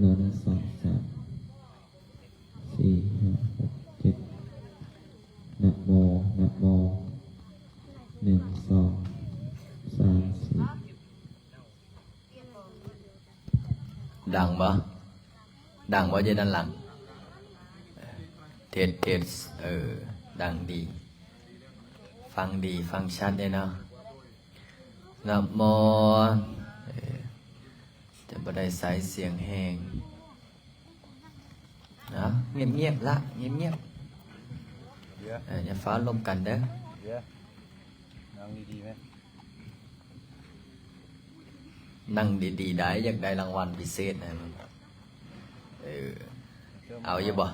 รอนะสองสามสี่ห้าหกเจ็ดนะโมนะโมหนึ่งสองสามสี่ดังบ่ดังบ่เจด้านหลังเทสเทสดังดีฟังดีฟังชัดเลยเนาะนะโมจะบ่ได้ใส่เสียงแห้งนะเงียบๆละเงียบๆอย่าฟ้าลมกันเด้อนั่งดีๆไหมนั่งดีๆได้อยากได้รางวัลพิเศษนะเอาอยู่บ่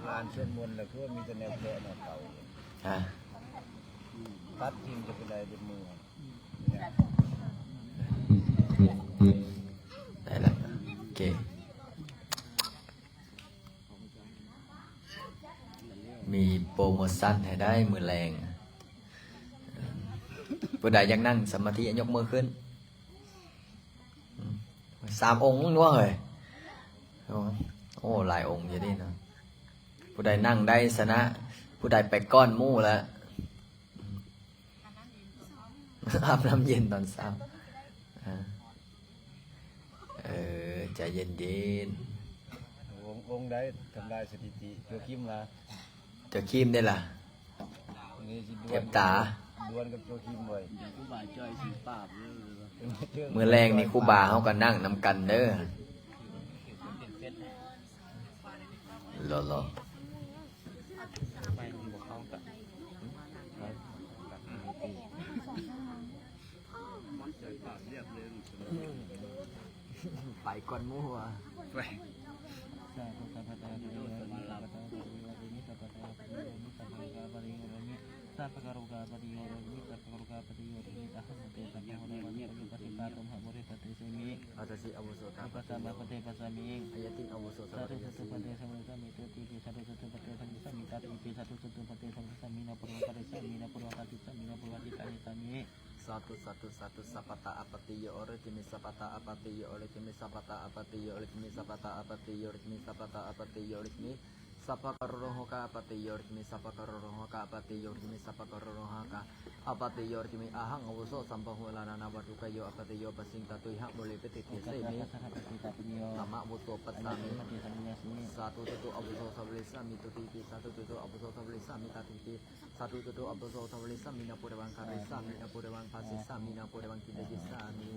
ลานเส้นมนต์แล้วคือมีแต่แนวแกะแนวเก่าตัดทีมจะเป็นอะไรเป็นมือได้ละโอเคมีโปรโมชั่นให้ได้มือแรงผู้ใดอยากนั่งสมาธิยกมือขึ้น3 องค์นู้นเลยโอ้หลายองค์อยู่ดิเนาะผู้ใดนั่งได้ชนะผู้ใดไปก้อนมู่แล้วอาบน้ำเย็นตอนเช้าใจเย็นองค์ได้ทำลายสถิติเกี่ยวคิมละจะคีมได้ล่ะเก็บตาดวลกับโจคิมไว้มือแรงนี่ครูบาเขาก็นั่งนำกันเด้อรอไปก่อนมั่วสัพพะกรุกาปฏิโยโรมิสัพพะกรุกาปฏิโยโรมิตาหังเตสัมโมเนวันิปปฏิปาตมหะบุริปฏิเสมิอาตสิอาวุโสตาปัสสะมะปฏิปัสสะมิอายติอาวุโสตาสัตถุสัตถุปฏิสัมมิสมิตติปิสัตถุสัตถุปฏิสัมมิสมิตติปิสัตถุสัตถุปฏิสัมมิสมินาปุรวะปฏิสัมมินาปุรวะปฏิสัมมินาปุรวะติตานิสมิสาธุสัพพตาอปติโยอริติมิสัพพตาอปติโยอริติมิสัพพตาอปติโยอริติมิสัพพตาอปติโยอริติมิสัพพตาอปติโยอริติมิสัพพะกะโรหะกะอปติโยอริติมิสัพพะกะโรหะกะอปติโยอริติมิสัพพะกะโรหะกะอปติโยอริติมิอาหังอวุโสสัมปะหุลานานาวัตถุกะโยอปติโยปสิงตตุยหะมุเลปติเตเสมิธรรมะวุโสปัสสามิสาธุตุตุอวุโสสัพเพสามิตุติปิสาธุตุตุอวุโสสัพเพสามิตติปิสาธุตุตุอวุโสสัพเพสามินาปุระวังคาริสามินาปุระวังภาสิสามินาปุระวังกิเลสิสามิ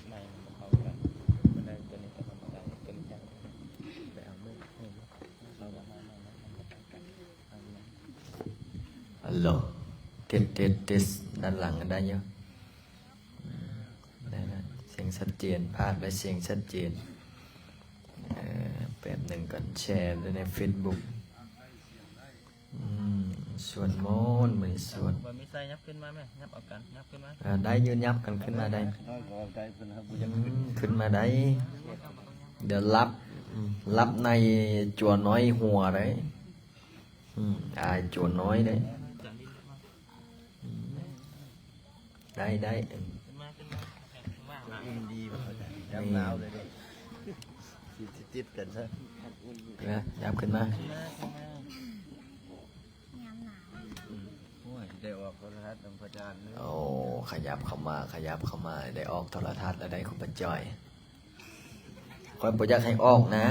ไม่เขากันมันได้ตัวนี้แต่มันได้ตัวนี้จังไปเอาไม่เราละฮัลโหลเทสด้านหลังกันได้เยอะได้นะเสียงชัดเจนพลาดไปเสียงชัดเจนแป๊บหนึ่งก่อนแชร์ไว้ใน Facebook ส่วนมนต์ไม่ส่วนบ่มีใส่ยับขึ้นมาไหมยับออกกันยับขึ้นมาได้ยืนยับกันขึ้นมาได้ขึ้นมาได้เดี๋ยวรับในจั่วน้อยหัวđấyจั่วน้อยđấyได้ดีดำหนาวเลยติดกันซะยับขึ้นมาได้ออกโทรทัศน์พระอาจารย์โอ้ขยับเข้ามาได้ออกโทรทัศน์แล้วได้คุณปัจจัยคอยบ่อยากให้ออกนะ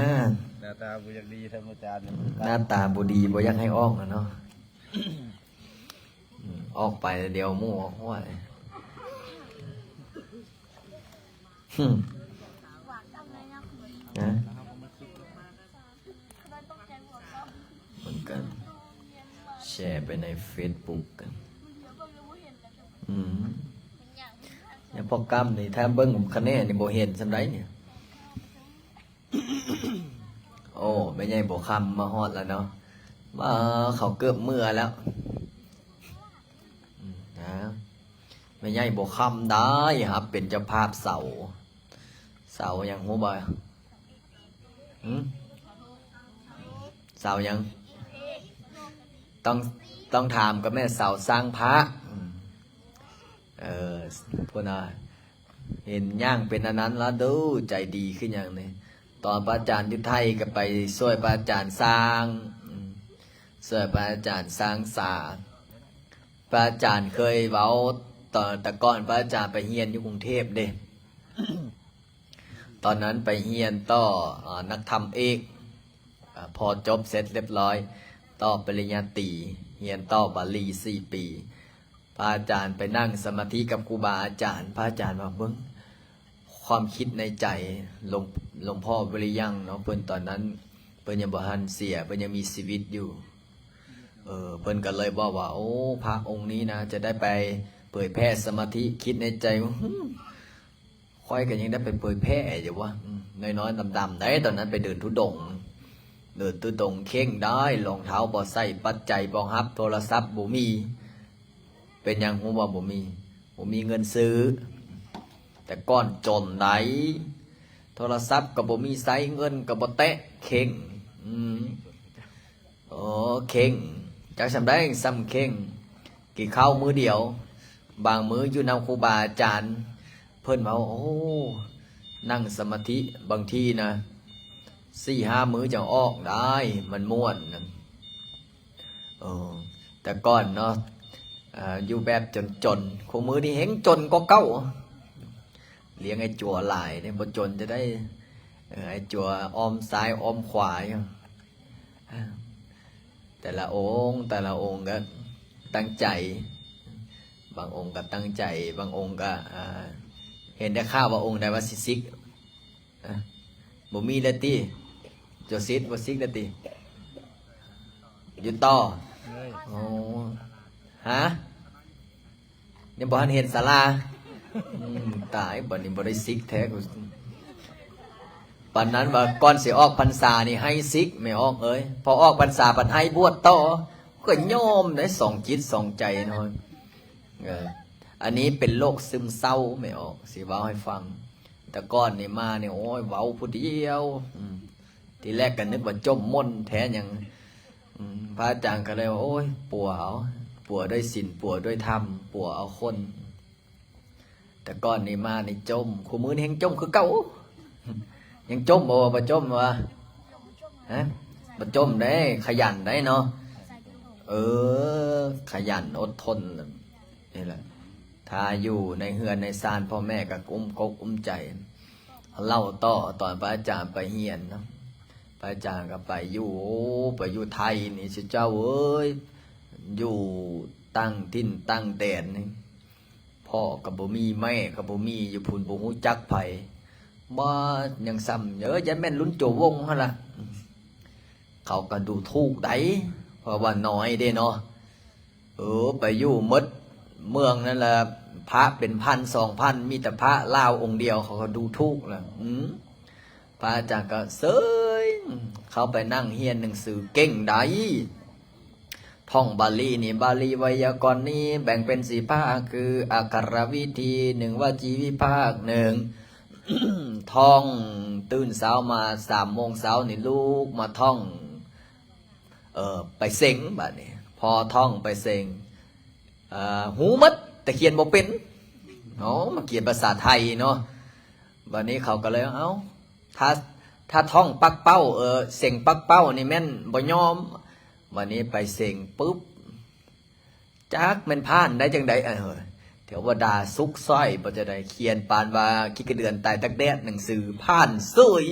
หน้าตาบ่อยากดีท่านอาจารย์หน้าตาบ่ดีบ่อยากให้ออกนะเนาะออกไปเดี๋ยวมู่ออกห้วยนะเหมือนกันแชร์ไปใน Facebook กันเนี่ยพอกล้ามนี่ถ้าเบิ้งคะแนนนี่บ่เห็นสำไรเนี่ยโอ้ไม่ใช่บ่คำมาฮอดแล้วเนาะมาเขาเกือบเมื่อแล้วนะไม่ใช่บ่คำได้ครับเป็นเจ้าภาพเสาอย่างหัวบ่เสายังต้องถามกับแม่เสาสร้างพระ พูดนะเห็นย่างเป็นอันนั้นแล้วดูใจดีขึ้นอย่างนี้ตอนพระอาจารย์ยุทธไทยก็ไปช่วยพระอาจารย์สร้างช่วยพระอาจารย์สร้างศาลพระอาจารย์เคยเว้าตอนแต่ก่อนพระอาจารย์ไปเฮียนอยู่กรุงเทพเด้ ตอนนั้นไปเฮียนต่อนักธรรมเอกพอจบเสร็จเรียบร้อยต่อปริญญาตรีเฮียนต่อบาลี4 ปีพระอาจารย์ไปนั่งสมาธิกับครูบาอาจารย์พระอาจารย์ว่าเบิ่งความคิดในใจหลวงพ่อวิริยังเนาะเพิ่นตอนนั้นเพิ่นยังบ่ทันเสียเพิ่นยังมีชีวิตอยู่เพิ่นก็เลยบอกว่าโอ้พระองค์นี้นะจะได้ไปเผยแพร่สมาธิคิดในใจว่าค่อยกันยังได้ไปเผยแพร่อยู่ว่าน้อยๆดำๆได้ตอนนั้นไปเดินธุดงค์เข่งได้รองเท้าบ่ใส่ปัจจัยบ่รับโทรศัพท์บ่มีเป็นยังฮู้ว่าบ่มีเงินซื้อแต่ก้อนจนไหนโทรศัพท์ก็บ่มีใช้เงินก็บ่แตะเข่งเข่งจักสำได้ซ้ำเข่งกี่ข้าวมื้อเดียวบางมื้ออยู่นำครูบาอาจารย์เพิ่นว่าโอ้นั่งสมาธิบางทีนะ4-5 มื้อจะออกได้มันม่วนแต่ก่อนเนาะอยู่แบบจนๆคู่มือนี่เห็นจนก็เก้าเลี้ยงไอ้จั่วหลายเนี่ยบ่จนจะได้ไอ้จั่วออมซ้ายออมขวาแต่ละองค์ก็ตั้งใจบางองค์ก็ตั้งใจบางองค์ก็เห็นได้ข่าวว่าองค์ใดว่าซิกบ่มีแล้วติโจซิดบ่ซิกแล้วติอยู่ต่อโอ้ฮะยังบ่ทันเห็นศาลาตายบัดนี้บ่ได้ซิกแท้กูปานนั้นว่าก่อนสิออกพรรษานี่ให้ซิกไม่ออกเอ้ยพอออกพรรษาปัดให้บวชต่อก็ยอมได้2 จิต 2 ใจเนาะอันนี้เป็นโรคซึมเศร้าไม่ออกสิเว้าให้ฟังแต่ก่อนนี่มาเนี่ยโอ้ยเว้าผู้เดียวทีแรกก็นึกว่าจมมนต์แท้หยังพระอาจารย์ก็เลยว่าโอ้ยปัวด้วยศีลปัวด้วยธรรมปัวเอาคนแต่ก่อนนี่มานี่จมคู่มือนี่แห่งจมคือเก่ายังจมบ่จมวะฮะบ่จมได้ขยันได้เนาะขยันอดทนนี่แหละถ้าอยู่ในเฮือนในศาลพ่อแม่ก็อุ้มใจเล่าต่อตอนพระอาจารย์ไปเฮียนเนาะพระอาจารย์ก็ไปอยู่ไทยนี่สิเจ้าเอ้ยอยู่ตั้งถิ่นตั้งแดนนี่พ่อก็บ่มีแม่ก็บ่มีอยู่พุ่นบ่ฮู้จักไผบ่ยังซ้ำเยอะยันแม่นลุ้นโจวงหั่นล่ะเขาก็ดูถูกได้เพราะว่าน้อยเด้เนาะไปอยู่หมดเมืองนั่นแหละพระเป็น1,000-2,000มีแต่พระลาวองค์เดียวเขาก็ดูถูกล่ะพระอาจารย์ก็เสยเขาไปนั่งเฮียนหนังสือเก่งได้ท่องบาลีนี่บาลีไวยากรณ์นี้แบ่งเป็น4 ภาคคืออักขรวิธี1วจีวิภาค1 ท่องตื่นเช้ามา3 โมงเช้านี่ลูกมาท่องไปเซ็งบัดนี้พอท่องไปเซ็งหูมัดแต่เขียนบ่เป็นมาเขียนภาษาไทยเนาะบัดนี้เขาก็เลยถ้าท่องปักเป้าเซ็งปักเป้านี่แม่นบ่ยอมวันนี้ไปเซ็งปุ๊บจักมันผ่านได้จังใดเทวดาซุกสร้อยบ่จะได้เขียนปานว่าคิดกระเดือนตายตักแดดหนังสือผ่านสวย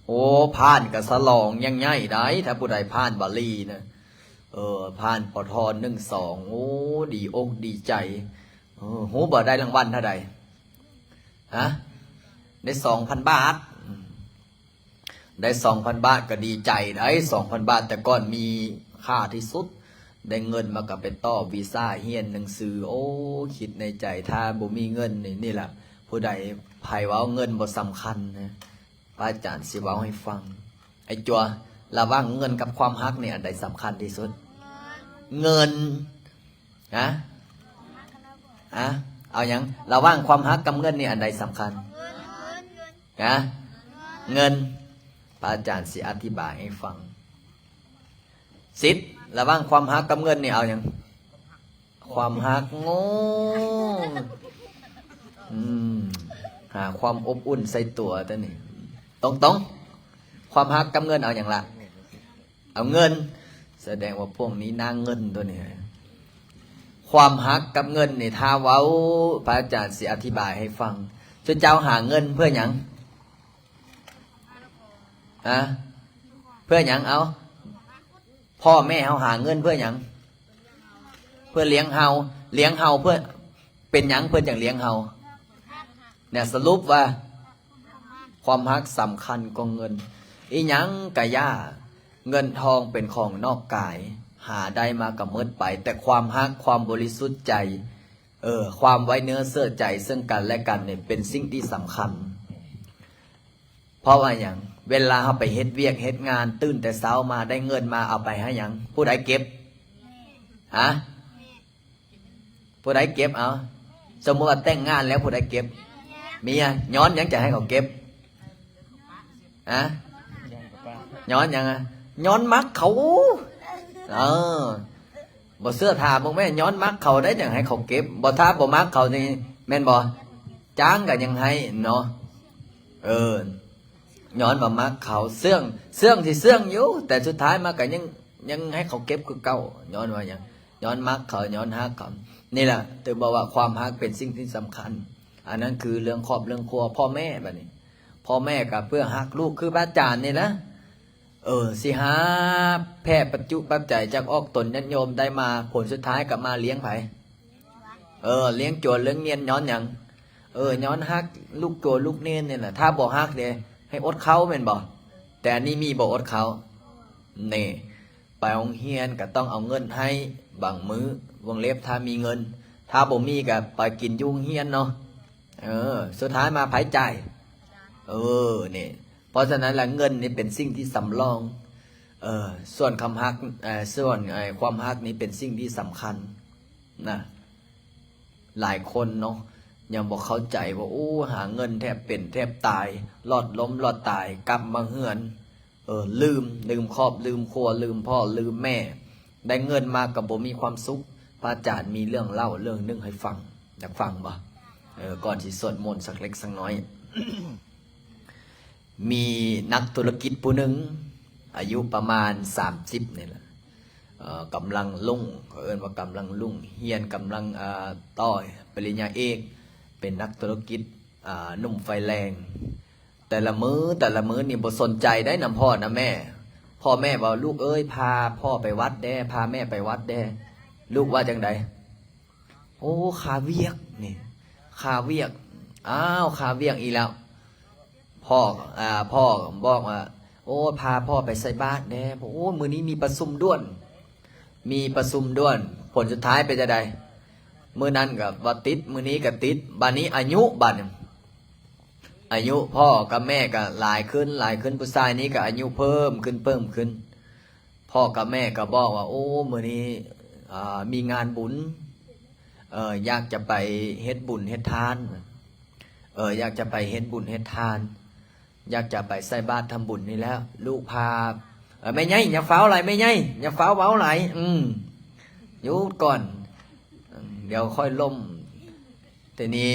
โอ้ผ่านก็สลองยังไงได้ถ้าผู้ใดผ่านบาลีนะผ่านปท1-2โอ้ดีอกดีใจโหบ่ได้รางวัลเท่าใดฮะได้2,000 บาทได้ 2,000 บาทก็ดีใจได้ 2,000 บาทแต่ก่อนมีค่าที่สุดได้เงินมากับไปต่อวีซ่าเฮียนหนังสือโอ้คิดในใจถ้าบ่มีเงินนี่แหละผู้ใดไผว่าเงินบ่สำคัญนะพระอาจารย์สิเว้าให้ฟังไอ้จัวระหว่างเงินกับความฮักเนี่ยอันใดสำคัญที่สุดเงินนะเอายังระหว่างความฮักกับเงินเนี่ยอันใดสำคัญนะเงินพระอาจารย์สิอธิบายให้ฟังสิทธิ์ระหว่างความฮักกับเงินนี่เอาอย่าง ความฮักโง่หาความอบอุ่นใส่ตัวตัวนี้ตรงความฮักกับเงินเอาอย่างละเอาเงินแสดงว่าพวกนี้นางเงินตัวนี้ความฮักกับเงินนี่ถ้าเว้าพระอาจารย์สิอธิบายให้ฟังจนเจ้าหาเงินเพื่อหยังเพื่อหยังเอาพ่อแม่เฮาหาเงินเพื่อหยังเพื่อเลี้ยงเฮาเพื่อเป็นหยังเพื่อจังเลี้ยงเฮาเนี่ยสรุปว่าความฮักสำคัญกว่าเงินอีหยังกะย่าเงินทองเป็นของนอกกายหาได้มากับเมิดไปแต่ความฮักความบริสุทธิ์ใจความไว้เนื้อเสื้อใจซึ่งกันและกันเนี่ยเป็นสิ่งที่สำคัญเพราะว่าอย่างเวลาเขาไปเฮ็ดเวียกเฮ็ดงานตื่นแต่เช้ามาได้เงินมาเอาไปให้หยังผู้ใดเก็บผู้ใดเก็บเอาสมมติว่าแต่งงานแล้วผู้ใดเก็บเมียย้อนยังจะให้เขาเก็บยังกับป้าย้อนยังย้อนมักเขาบ่เสื้อทาบ่แม่ย้อนมักเขาได้ยังให้เขาเก็บบ่ทาบ่มักเขานี่แม่นบ่จ้างก็ยังให้เนาะย้อนมามักเขาเสื่องที่เสื่องอยู่แต่สุดท้ายมาก็ยังให้เขาเก็บคือเก่าย้อนว่าหยังย้อนมักเขาย้อนฮักเขานี่แหละถึงบอกว่าความฮักเป็นสิ่งที่สำคัญอันนั้นคือเรื่องครอบเรื่องครัวพ่อแม่แบบนี้พ่อแม่กับเพื่อฮักลูกคือพระอาจารย์นี่นะสิหาแพร่ปัจจุปัจจัยจากออกตนญาติโยมได้มาผลสุดท้ายกับมาเลี้ยงไผเลี้ยงโจรเลี้ยงเนียนย้อนหยังย้อนฮักลูกโจรลูกเนียนเนี่ยแหละถ้าบ่ฮักเนี่ยให้อดเขาเป็นบ่แต่นี่มีบ่อดเขานี่ไปโรงเรียนก็ต้องเอาเงินให้บางมื้อวงเล็บถ้ามีเงินถ้าบ่มีก็ไปกินยุ่งเฮียนเนาะสุดท้ายมาไผจ่ายนี่เพราะฉะนั้นละเงินนี่เป็นสิ่งที่สำรองส่วนคำฮักส่วนความฮักนี่เป็นสิ่งที่สำคัญนะหลายคนเนาะยังบอกเข้าใจว่าหาเงินแทบเป็นแทบตายรอดล้มรอดตายกลับมาเหือนลืมครอบลืมครัวลืมพ่อลืมแม่ได้เงินมากับบ่มีความสุขพระอาจารย์มีเรื่องเล่าเรื่องนึงให้ฟังอยากฟังบ่ก่อนที่สวดมนต์สักเล็กสักน้อย มีนักธุรกิจผู้หนึ่งอายุประมาณ30นี่แหละกำลังลุ่งว่ากำลังลุ่งเฮียนกำลังต่อยปริญญาเอกเป็นนักธุรกิจหนุ่มไฟแรงแต่ละมื้อนี่บ่สนใจได้นำพ่อนะแม่พ่อแม่บอกลูกเอ้ยพาพ่อไปวัดแด้พาแม่ไปวัดแด้ลูกว่าจังใดขาเวียกนี่ขาเวียกขาเวียกอีแล้วพ่อบอกว่าพาพ่อไปใส่บาตรแด้มื้อนี้มีประชุมด่วนผลสุดท้ายเป็นจังไดมื้อนั้นก็บ่ติดมื้อนี้ก็ติดบัดนี้อายุพ่อกับแม่ก็หลายขึ้นผู้ชายนี้ก็อายุเพิ่มขึ้นพ่อกับแม่ก็บอกว่ามื้อนี้มีงานบุญอยากจะไปเฮ็ดบุญเฮ็ดทานอยากจะไปเฮ็ดบุญเฮ็ดทานอยากจะไปใส่บาตรทำบุญนี่แล้วลูกพาไม่ใหญ่อย่าฟ้าวไหลไม่ใหญ่อย่าฟ้าวเว้าไหลอยู่ก่อนเดี๋ยวค่อยล่มทีนี้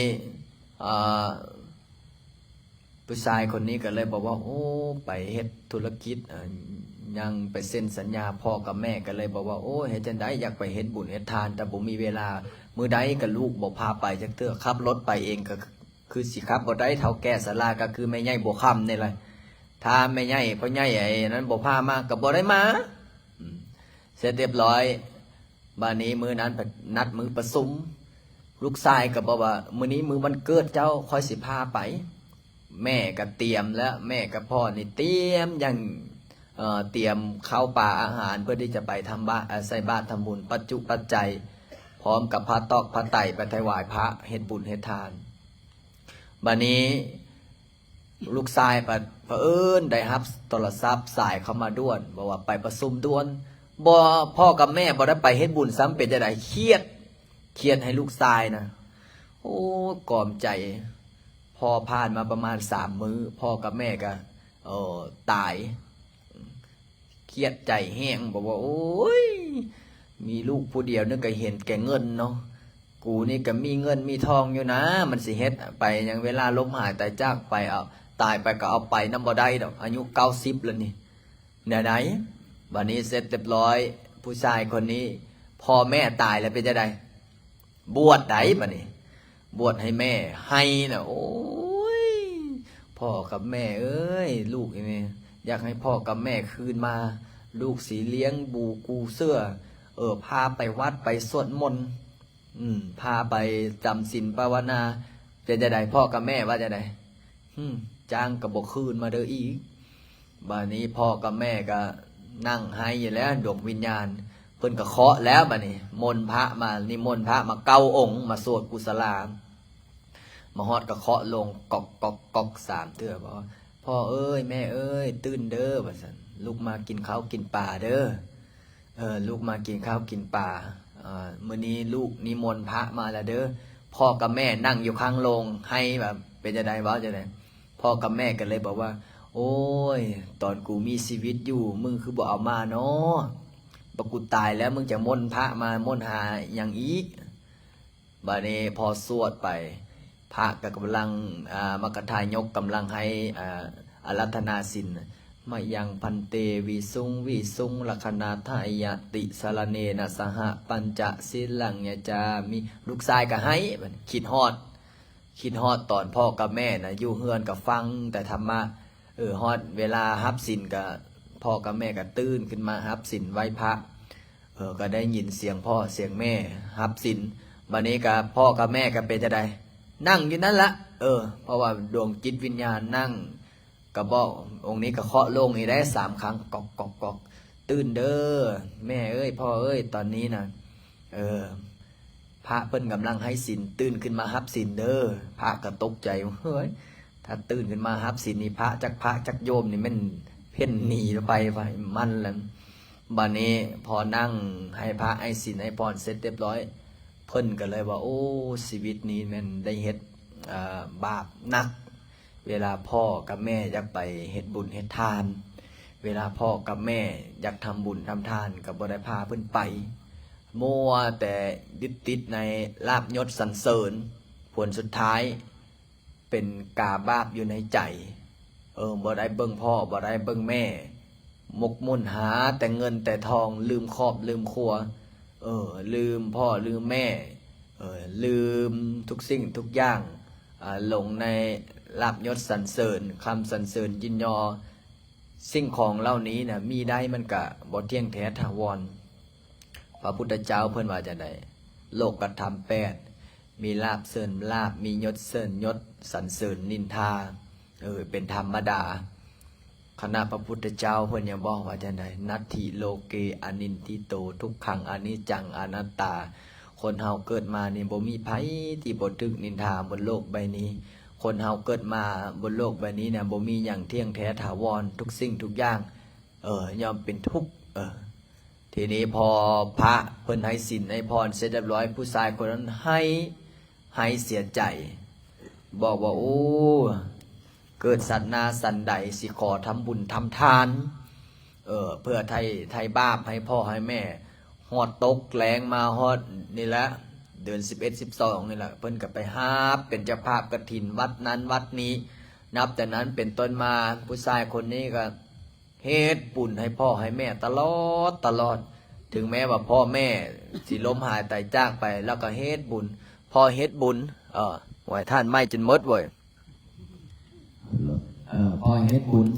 ผู้ชายคนนี้ก็เลยบอกว่าไปเฮ็ดธุรกิจยังไปเซ็นสัญญาพ่อกับแม่ก็เลยบอกว่าเฮ็ดจังได๋อยากไปเฮ็ดบุญเฮ็ดทานแต่บ่มีเวลามื้อใดก็ลูกบ่พาไปจักเทื่อขับรถไปเองก็คือสิขับบ่ได้เฒ่าแก่ศาลาก็คือแม่ใหญ่บ่ค้ำนี่แหละถ้าแม่ใหญ่พ่อใหญ่ไอ้นั้นบ่พามาก็บ่ได้มาเสร็จเรียบร้อยบัดนี้มื้อนั้นนัดมื้อประชุมลูกชายก็บอกว่ามื้อนี้มื้อวันเกิดเจ้าค่อยสิพาไปแม่ก็เตรียมแล้วแม่กับพ่อนี่เตรียมอย่างเตรียมข้าวปลาอาหารเพื่อที่จะไปทำใส่บาตรทำบุญปัจจุปัจจัยพร้อมกับพระตอกพระไตรไปถวายพระเฮ็ดบุญเฮ็ดทานบัดนี้ลูกชายเผอิญได้รับโทรศัพท์สายเข้ามาด่วนบอกว่าไปประชุมด่วนบ่พ่อกับแม่บ่ได้ไปเฮ็ดบุญซ้ำเป็นจังได๋เครียดให้ลูกชายนะกอมใจพอผ่านมาประมาณ3 มื้อพ่อกับแม่ก็ตายเครียดใจแห้งบอกว่า มีลูกผู้เดียวนึกก็เห็นแก่เงินเนาะกูนี่ก็มีเงินมีทองอยู่นะมันสิเฮ็ดไปยังเวลาล้มหายตายจากไปเอาตายไปก็เอาไปนำบ่ได้ดอกอายุ90แล้วนี่เนี่ยไหนบัดนี้เสร็จเรียบร้อยผู้ชายคนนี้พ่อแม่ตายแล้วเป็นจังได๋บวชไดบัดนี้บวชให้แม่ให้น่ะโอ้ยพ่อกับแม่เอ้ยลูกนี่อยากให้พ่อกับแม่คืนมาลูกสิเลี้ยงบูกูเสื้อพาไปวัดไปสวดมนต์พาไปจำศีลภาวนาเป็นจังได๋พ่อกับแม่ว่าจังได๋จ้างก็บ่คืนมาเด้ออีกบัดนี้พ่อกับแม่ก็นั่งให้อยู่แล้วดวงวิญญาณเพิ่นก็เคาะแล้วบัดนี้มนต์พระมานิมนต์พระมาเก้าองค์มาสวดกุศลามาฮอดก็เคาะลงกอกกอกกอก3เทื่อบอกว่าพ่อเอ้ยแม่เอ้ยตื่นเด้อว่าซั่นลูกมากินข้าวกินปลาเด้อลูกมากินข้าวกินปลามื้อนี้ลูกนิมนต์พระมาแล้วเด้อพ่อกับแม่นั่งอยู่ข้างโรงให้แบบเป็นจังได๋ว่าจังได๋พ่อกับแม่ก็เลยบอกว่าโอ้ยตอนกูมีชีวิตอยู่มึงคือบ่เอามาเนาะบ่กูตายแล้วมึงจะมนต์พระมามนต์หาหยังอีกบัดนี้พอสวดไปพระก็กำลังมกทายกกำลังให้อารัธนาศีลมายังพันเตวิสุงลัคนาทายติสารเนนะสหปัญจศีลังยะจามีลูกชายก็ให้คิดฮอดตอนพ่อกับแม่นะอยู่เฮือนก็ฟังแต่ธรรมะฮอดเวลารับศีลก็พ่อกับแม่ก็ตื่นขึ้นมารับศีลไหว้พระก็ได้ยินเสียงพ่อเสียงแม่รับศีลบัดนี้ก็พ่อกับแม่ก็เป็นจังได๋นั่งอยู่นั่นละเพราะว่าดวงจิตวิญญาณนั่งก็บอกองค์นี้ก็เคาะลงนี่ได้3ครั้งกอกกอกกอกตื่นเด้อแม่เอ้ยพ่อเอ้ยตอนนี้นะพระเพิ่นกำลังให้ศีลตื่นขึ้นมารับศีลเด้อพระก็ตกใจเฮ้ยถ้าตื่นขึ้นมารับศีลนี่พระจักโยมนี่มันเพ่นหนีไปมันแล้วบัดนี้พอนั่งให้พระให้ศีลให้พรเสร็จเรียบร้อยเพิ่นก็เลยว่าโอ้ชีวิตนี้มันได้เฮ็ดบาปหนักเวลาพ่อกับแม่อยากไปเฮ็ดบุญเฮ็ดทานเวลาพ่อกับแม่อยากทำบุญทำทานก็บ่ได้พาเพิ่นไปมัวแต่ยึดติดในลาภยศสรรเสริญผลสุดท้ายเป็นกาบาปอยู่ในใจบ่ได้เบิ่งพ่อบ่ได้เบิ่งแม่หมกมุ่นหาแต่เงินแต่ทองลืมครอบลืมครัวลืมพ่อลืมแม่ลืมทุกสิ่งทุกอย่างหลงในลาภยศสรรเสริญคำสรรเสริญยินยอสิ่งของเหล่านี้นะมีได้มันก็บ่เที่ยงแท้ถาวรพระพุทธเจ้าเพิ่นว่าจังได๋โลกธรรม8มีลาภเสริญลาภมียศเสริญยศสรรเสริญนินทาเป็นธรรมดาคณะพระพุทธเจ้าเพิ่นยังบอกว่าจังได๋นัตถิโลเกอนินทิโตทุกขังอนิจจังอนัตตาคนเฮาเกิดมานี่บ่มีไผที่บ่ถูกนินทาบนโลกใบนี้คนเฮาเกิดมาบนโลกใบนี้เนี่ยบ่มีหยังเที่ยงแท้ถาวรทุกสิ่งทุกอย่างย่อมเป็นทุกข์ทีนี้พอพระเพิ่นให้ศีลให้พรเสร็จเรียบร้อยผู้ชายคนนั้นให้เสียใจบอกว่าโอ้เกิดสัตว์นาสันใดสิขอทำบุญทำทานเพื่อไทยบาปให้พ่อให้แม่ฮอดตกแรงมาฮอดนี่แหละเดือน11 12นี่แหละเพิ่นก็ไปหาเป็นเจ้าภาพกฐินวัดนั้นวัดนี้นับแต่นั้นเป็นต้นมาผู้ชายคนนี้ก็เฮ็ดบุญให้พ่อให้แม่ตลอดถึงแม้ว่าพ่อแม่สิล้มหายตายจากไปแล้วก็เฮ็ดบุญพอเฮ็ดบุญไหวท่านไม่จนหมดเว้ยพอเฮ็ดบุญ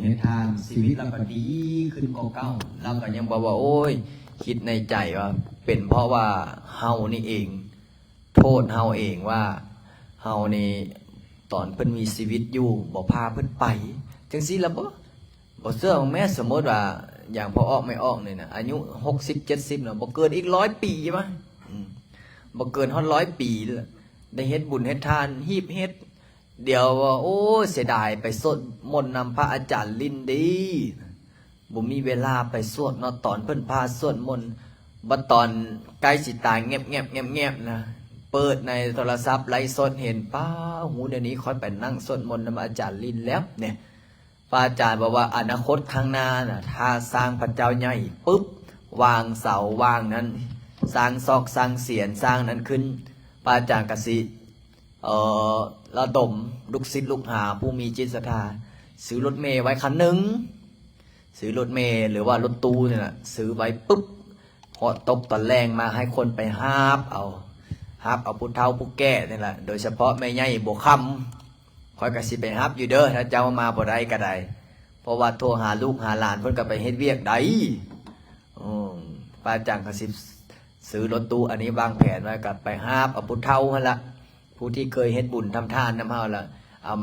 ให้ทานชีวิตเราก็ดีขึ้นกว่าเก่า แล้วก็ยังบอกว่าโอ้ยคิดในใจว่าเป็นเพราะว่าเฮานี่เองโทษเฮาเองว่าเฮานี่ตอนเพิ่นมีชีวิตอยู่บ่พาเพิ่นไปจังซี่ล่ะบ่เชื่อของแม่สมมติว่าอย่างพอออกไม่ออกนี่นะอายุ60 70น่ะบ่เกินอีก100 ปีใช่มั้ยบ่เกินฮอด100 ปีได้เฮ็ดบุญเฮ็ดทานฮีบเฮ็ดเดี๋ยวว่าโอ้เสียดายไปสวดมนต์นำพระอาจารย์ลินดีบ่มีเวลาไปสวดเนาะตอนเพิ่นพาสวดมนต์บัดตอนใกล้สิตายเงียบๆนะเปิดในโทรศัพท์ไลฟ์สดเห็นป้าหูเดี๋ยวนี้ค่อยไปนั่งสวดมนต์นำอาจารย์ลินแล้วเนี่ยพระอาจารย์บอกว่าอนาคตข้างหน้าน่ะถ้าสร้างพระเจ้าใหญ่ปุ๊บ วางเสาวางนั้นสร้างซอกสร้างเสียนสร้างนั้นขึ้นพระอาจารย์กสิระดมลูกศิษย์ลูกหาผู้มีจิตศรัทธาซื้อรถเมล์ไว้คันหนึ่งซื้อรถเมล์หรือว่ารถตู้เนี่ยนะซื้อไว้ปุ๊บพอตกตอนแรงมาให้คนไปหาบเอาผู้เฒ่าผู้แก่นี่แหละโดยเฉพาะแม่ใหญ่บวคำคอยกระสิไปหาบอยู่เด้อถ้าเจ้ามาบ่ได้ก็ได้เพราะว่าโทรหาลูกหาหลานเพิ่นก็ไปเฮ็ดเวียกได้ป้าจังกระสิซื้อรถตู้อันนี้วางแผนไว้กับไปหาบเอาผู้เฒ่าหั่นละผู้ที่เคยเฮ็ดบุญทำทานนำเฮาล่ะเอา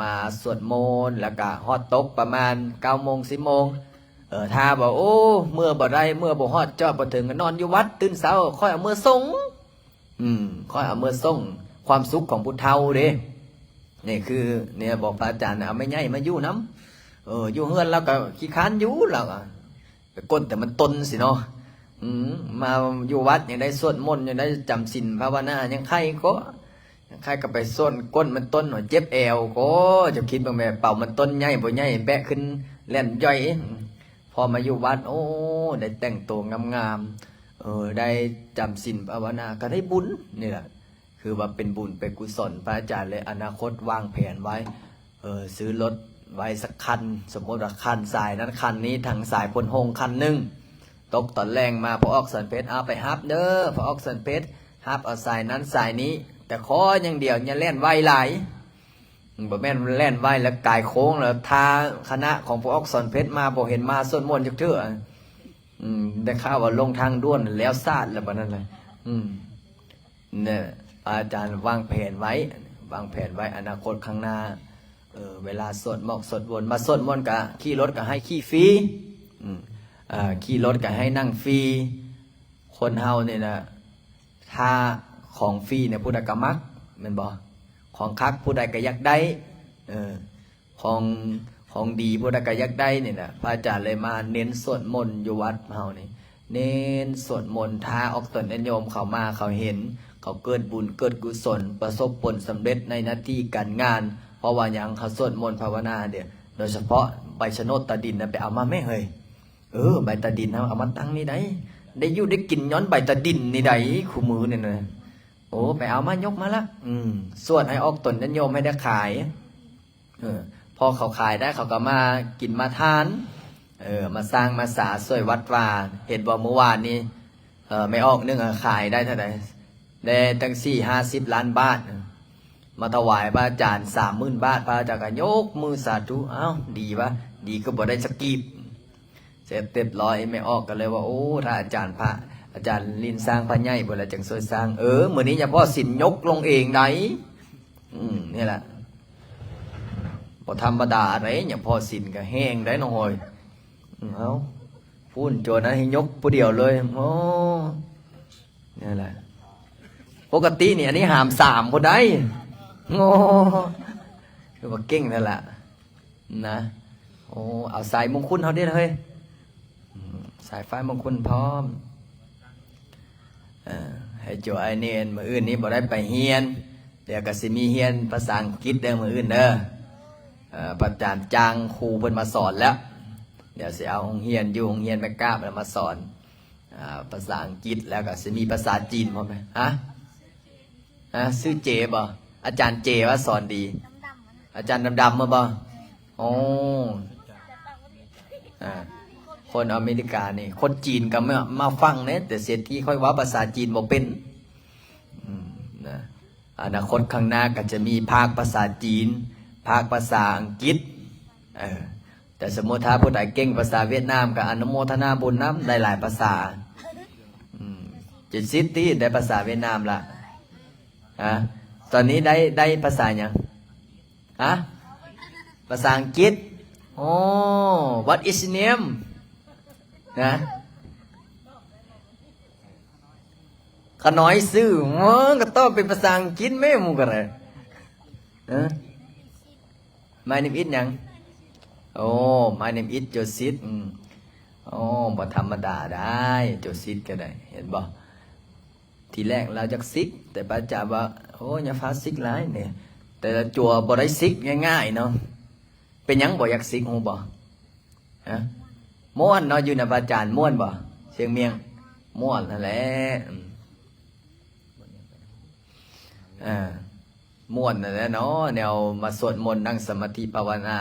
มาสวดมนต์แล้วก็ฮอดตกประมาณ 9 โมง 10 โมงถ้าบอกโอ้เมื่อบ่ได้เมื่อบ่ฮอดเจ้าบ่ถึงก็นอนอยู่วัดตื่นเช้าค่อยเอามือส่งค่อยเอามือส่งความสุขของผู้เฒ่าเด้นี่คือเนี่ยบอกพระอาจารย์เอาไม่ใหญ่มาอยู่น้ำอยู่เฮือนแล้วก็ขี้ค้านอยู่แล้วไปก้นแต่มันตนสิเนาะมาอยู่วัดยังได้สวดมนต์ยังได้จำศีลภาวนายังใครก็ไปส้นก้นมันต้นหน่อยเจ็บแอวก็จะคิดบางแบบเป่ามันต้นใหญ่บ่ใหญ่แบะขึ้นแล่นย่อยพอมาอยู่วัดโอ้ได้แต่งตัวงามๆได้จำศีลภาวนาก็ได้บุญนี่แหละคือว่าเป็นบุญเป็นกุศลพระอาจารย์เลยอนาคตวางแผนไว้ซื้อรถไว้สักคันสมมติว่าคันสายนั้นคันนี้ทางสายพลหงคันหนึ่งตกตอนแรงมาพอออกสันเพชรเอาไปฮับเด้อพอออกสันเพชรฮับเอาสายนั้นสายนี้แต่ขออย่างเดียวอย่าเล่นไวหลายบ่แม่นเล่นไวแล้วกายโค้งแล้วทาคณะของพวกออกสอนเพชรมาบ่เห็นมาสวดมนต์จักเทื่อได้ข่าวว่าลงทางด้วนแล้วซาดแล้วบัดนั้นเลยเนี่ยอาจารย์วางแผนไว้อนาคตข้างหน้าเวลาสวดมนต์สวดมนต์มาสวดมนต์ก็ขี่รถก็ให้ขี่ฟรีขี่รถก็ให้นั่งฟรีคนเฮาเนี่ยนะถ้าของฟรีเนี่ยผู้ใดก็มักแม่นบ่ของคักผู้ใดก็อยากได้ของดีผู้ใดก็อยากได้เนี่ยนะพระอาจารย์เลยมาเน้นสวดมนต์อยู่วัดเฮานี่เน้นสวดมนต์ท้าออกตนญาติโยมเข้ามาเขาเห็นเขาเกิดบุญเกิดกุศลประสบผลสำเร็จในหน้าที่การงานเพราะว่าหยังเขาสวดมนต์ภาวนาเดี๋ยวโดยเฉพาะใบชะโนดตาดินน่ะไปเอามาแม่เฮ้ยใบตาดินเอามาตั้งนี่ได้อยู่ได้กินย้อนใบตาดินนี่ได้คู่มือเนี่ยนะโอ้ไปเอามายกมาละส่วนให้ออกตนญาติโยมให้ได้ขายพอเขาขายได้เขาก็มากินมาทานมาสร้างมาสาสวยวัดวาเห็นว่าเมื่อวานนี้ไม่ออกนึงขายได้เท่าไหร่ได้ตั้ง50 ล้านบาทมาถวายพระอาจารย์30,000 บาทพระอาจารย์ก็ยกมือสาธุเอ้าดีวะดีก็บ่ได้สักกีบเสร็จเรียบร้อยไม่ออกกันเลยว่าโอ้ถ้าอาจารย์ลินสร้างพระใหญ่บ่ละจังสวยสร้างมื้อนี้อย่าพ่อสินยกลงเองได้นี่แหละบ่ธรรมดาอะไรอย่าพ่อสินก็แห้งได้น้องโหยเอาพูนโจนั้นให้ยกผู้เดียวเลยโอ้นี่แหละปกตินี่อันนี้หาม3คนได้โง่คือว่าเก่งนั่นแหละนะโอ้เอาสายมงคลเขาได้เลยสายไฟมงคลพร้อมให้โจไอเนียนมืออื่นนี้บอกได้ไปเฮียนเดี๋ยวก็สิมีเฮียนภาษาอังกฤษเด้อมืออื่นเด้ออาจารย์จ้างครูเพิ่นมาสอนแล้วเดี๋ยวสิเอาโรงเรียนอยู่โรงเรียนแม่กล้าแล้วมาสอนภาษาอังกฤษแล้วก็สิมีภาษาจีนพร้อมไหมชื่อเจบ่อาจารย์เจว่าสอนดีอาจารย์ดำๆมาบ่โอ้คนอเมริกานี่คนจีนก็มาฟังเนี่ยแต่เสียที่ค่อยว่าภาษาจีนบ่เป็นนะอนาคตข้างหน้าก็จะมีภาคภาษาจีนภาคภาษาอังกฤษแต่สมมติถ้าผู้ใดเก่งภาษาเวียดนามก็อนุโมทนาบุญน้ำได้หลายภาษาจิตซิตี้ได้ภาษาเวียดนามละตอนนี้ได้ภาษาอย่างภาษาอังกฤษโอ้ what is name นะขน้อยซื้อมันก็ต้องเป็นภาษาอังกฤษไม่มูกันเลยmy name is ยังโอ้ my name is Joseph โอ้บ่ธรรมดาได้โจซิดก็ได้เห็นบ่ทีแรกเราจะซิกแต่ป้าจ๋าว่าโอ้อย่าฟ้าซิกหลายเนี่ยแต่ละจั่วบ่ได้ซิกง่ายๆเนาะเป็นหยังบ่อยากซิกฮู้บ่ ม่วนเนาะอยู่ในพระอาจารย์ม่วนบ่เชียงเมียงม่วนนั่นแหละม่วนนั่นแหละเนาะแนวมาสวดมนต์นั่งสมาธิภาวนา